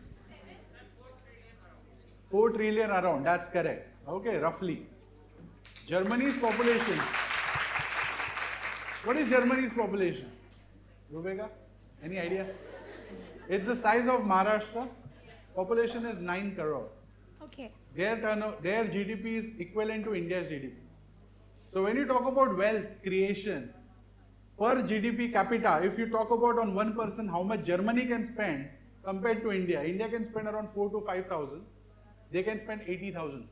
4 trillion around, that's correct. Okay, roughly. Germany's population. What is Germany's population? Rubega? Any idea? It's the size of Maharashtra. Population is 9 crore. Okay. Their GDP is equivalent to India's GDP. So when you talk about wealth creation per GDP capita, if you talk about on one person how much Germany can spend compared to India, India can spend around 4,000 to 5,000. They can spend 80,000.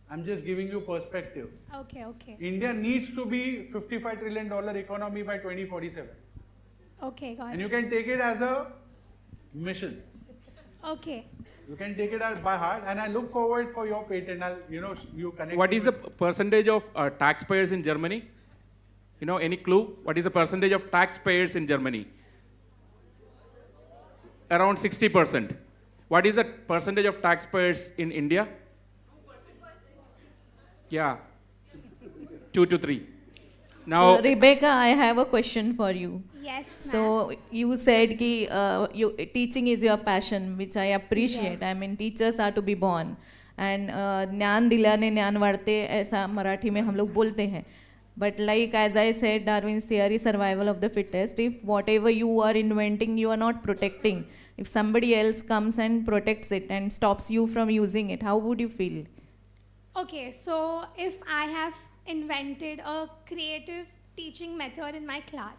I'm just giving you perspective. Okay, okay. India needs to be $55 trillion economy by 2047. Okay, got And it. you can take it as a mission. Okay. You can take it as by heart, and I look forward for your patent. You connect. What me is the with- percentage of taxpayers in Germany? You know, any clue? What is the percentage of taxpayers in Germany? Around 60%. What is the percentage of taxpayers in India? 2%. Yeah. 2 to 3. Now, So, Rebecca, I have a question for you. Yes, ma'am. So you said कि teaching is your passion, which I appreciate. Yes. I mean, teachers are to be born, and ज्ञान दिलाने ज्ञान वाढ़ते ऐसा मराठी में हम लोग बोलते हैं. But like as I said, Darwin's theory, survival of the fittest. If whatever you are inventing, you are not protecting. If somebody else comes and protects it and stops you from using it, how would you feel? Okay, so if I have invented a creative teaching method in my class,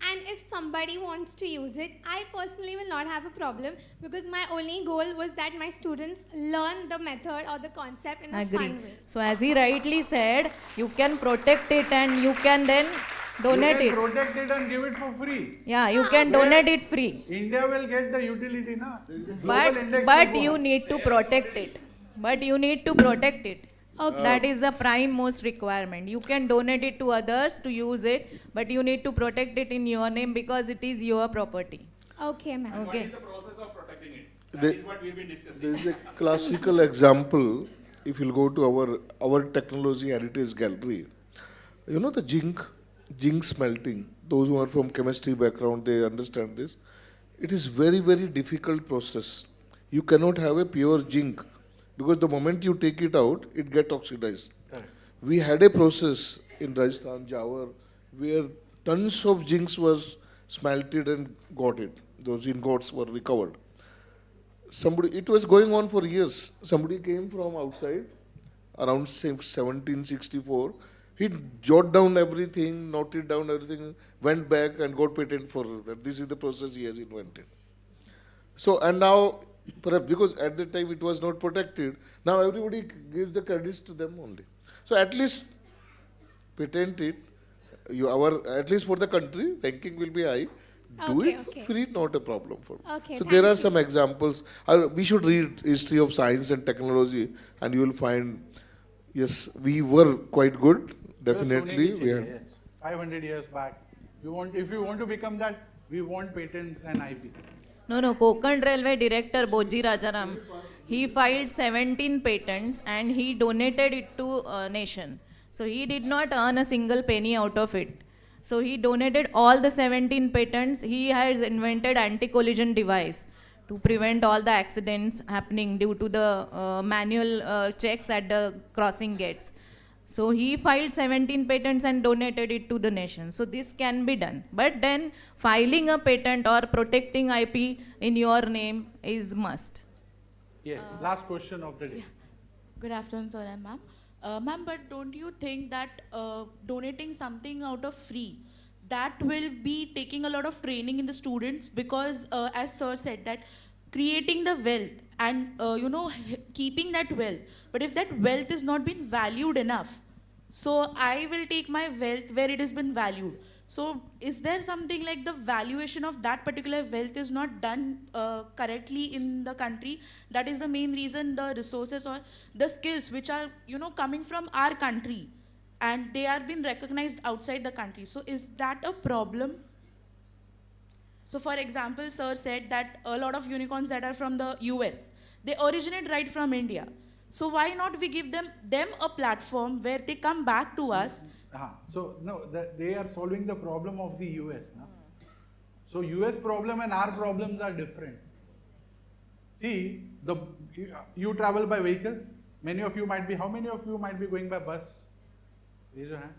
and if somebody wants to use it, I personally will not have a problem, because my only goal was that my students learn the method or the concept in a Agree. fun way. So as he rightly said, you can protect it and you can then donate you it. can protect it and give it for free. Yeah, you can donate it free. India will get the utility, na? Global But index but will go you up. need to protect it. But you need to protect it. Okay. That is the prime most requirement. You can donate it to others to use it, but you need to protect it in your name because it is your property. Okay, ma'am. Okay. the process of protecting it? There- is what we've been discussing. There is a classical example. If you'll go to our technology heritage gallery, you know the zinc smelting. Those who are from chemistry background, they understand this. It is very difficult process. You cannot have a pure zinc, because the moment you take it out, it gets oxidized. We had a process in Rajasthan, Jawar, where tons of zincs was smelted and got it. Those ingots were recovered. It was going on for years. Somebody came from outside around 1764, He jot down everything, noted down everything, went back and got patent for that. This is the process he has invented. So, and now, perhaps because at that time it was not protected, now everybody gives the credits to them only. So at least patent it, at least for the country, ranking will be high. Do Okay, it for okay. free, not a problem for me. Okay, So thank there are you. some examples. We should read history of science and technology, and you will find, yes, we were quite good, definitely. We had, Yes. 500 years back. If you want to become that, we want patents and IP. No, Konkan Railway Director Boji Rajaram, he filed 17 patents and he donated it to a nation. So he did not earn a single penny out of it. So he donated all the 17 patents. He has invented anti-collision device to prevent all the accidents happening due to the manual checks at the crossing gates. So he filed 17 patents and donated it to the nation. So this can be done. But then filing a patent or protecting IP in your name is must. Yes. Last question of the day. Good afternoon, sir and ma'am. Ma'am, but don't you think that donating something out of free, that will be taking a lot of training in the students? Because as sir said, that creating the wealth and keeping that wealth, but if that wealth is not being valued enough, so I will take my wealth where it has been valued. So is there something like the valuation of that particular wealth is not done correctly in the country? That is the main reason the resources or the skills which are coming from our country and they are being recognized outside the country. So is that a problem? So for example, sir said that a lot of unicorns that are from the US, they originate right from India. So why not we give them a platform where they come back to us? So no, they are solving the problem of the US. No? So US problem and our problems are different. See, you travel by vehicle. Many of you might be. How many of you might be going by bus? Raise your hand.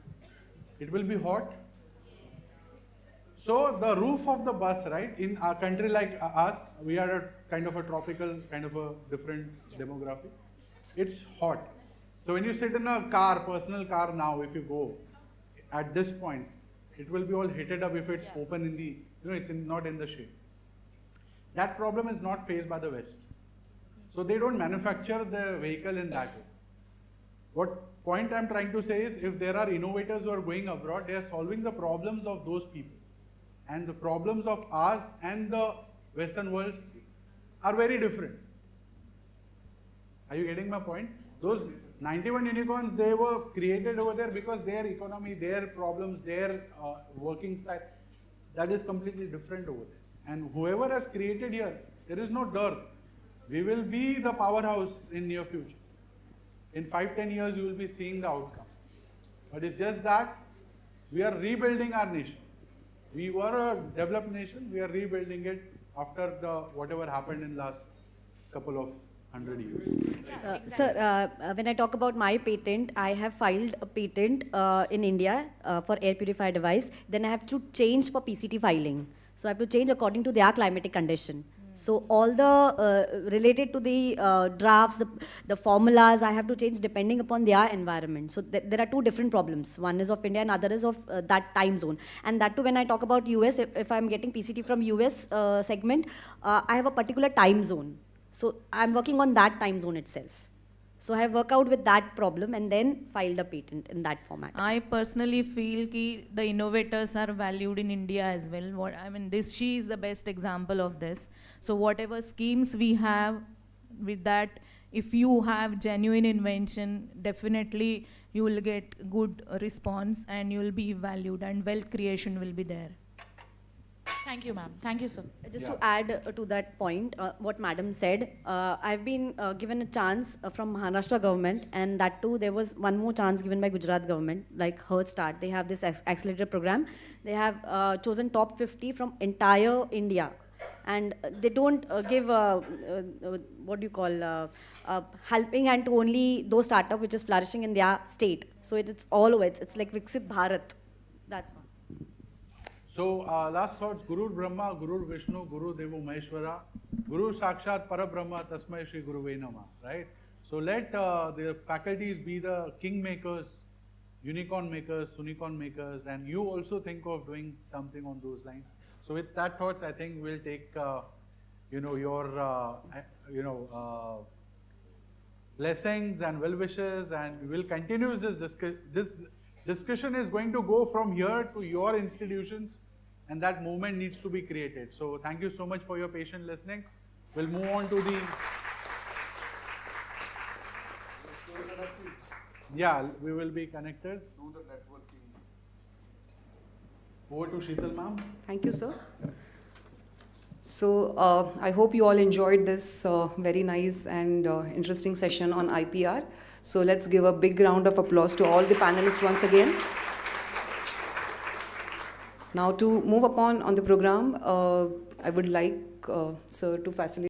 It will be hot. So the roof of the bus, right? In a country like us, we are a kind of a tropical, kind of a different demographic. It's hot. So when you sit in a car, personal car now, if you go at this point, it will be all heated up if it's open in the, not in the shade. That problem is not faced by the West. So they don't manufacture the vehicle in that way. What point I'm trying to say is, if there are innovators who are going abroad, they are solving the problems of those people. And the problems of ours and the Western world are very different. Are you getting my point? Those 91 unicorns, they were created over there because their economy, their problems, their working style, that is completely different over there. And whoever has created here, there is no dearth. We will be the powerhouse in near future. In 5-10 years, you will be seeing the outcome. But it's just that we are rebuilding our nation. We were a developed nation, we are rebuilding it after whatever happened in last couple of 100 years. Sir, when I talk about my patent, I have filed a patent in India for air purifier device. Then I have to change for PCT filing. So I have to change according to their climatic condition. So all the related to the drafts, the formulas, I have to change depending upon their environment. So there are two different problems. One is of India and other is of that time zone. And that too, when I talk about US, if I'm getting PCT from US segment, I have a particular time zone. So I'm working on that time zone itself. So I have worked out with that problem and then filed a patent in that format. I personally feel that the innovators are valued in India as well. She is the best example of this. So whatever schemes we have with that, if you have genuine invention, definitely you will get good response and you will be valued and wealth creation will be there. Thank you, ma'am. Thank you, sir. Just to add to that point, what madam said, I've been given a chance from Maharashtra government, and that too there was one more chance given by Gujarat government, like Her Start. They have this accelerator program. They have chosen top 50 from entire India. And they don't give, helping hand to only those startups which is flourishing in their state. So it's all over. It's like Viksit Bharat. That's all. So last thoughts, Guru Brahma, Guru Vishnu, Guru Devo Maheshwara, Guru Sakshat Parabrahma, Tasmai Shri Guruve Namah, right? So let the faculties be the kingmakers unicorn makers, unicorn makers, and you also think of doing something on those lines. So with that thoughts, I think we'll take your blessings and well wishes, and we'll continue this discussion is going to go from here to your institutions, and that movement needs to be created. So thank you so much for your patient listening. We'll move on to the we will be connected. Do the networking. Over to Sheetal ma'am. Thank you, sir. So I hope you all enjoyed this very nice and interesting session on IPR. So let's give a big round of applause to all the panelists once again. Now to move upon on the program, I would like sir to facilitate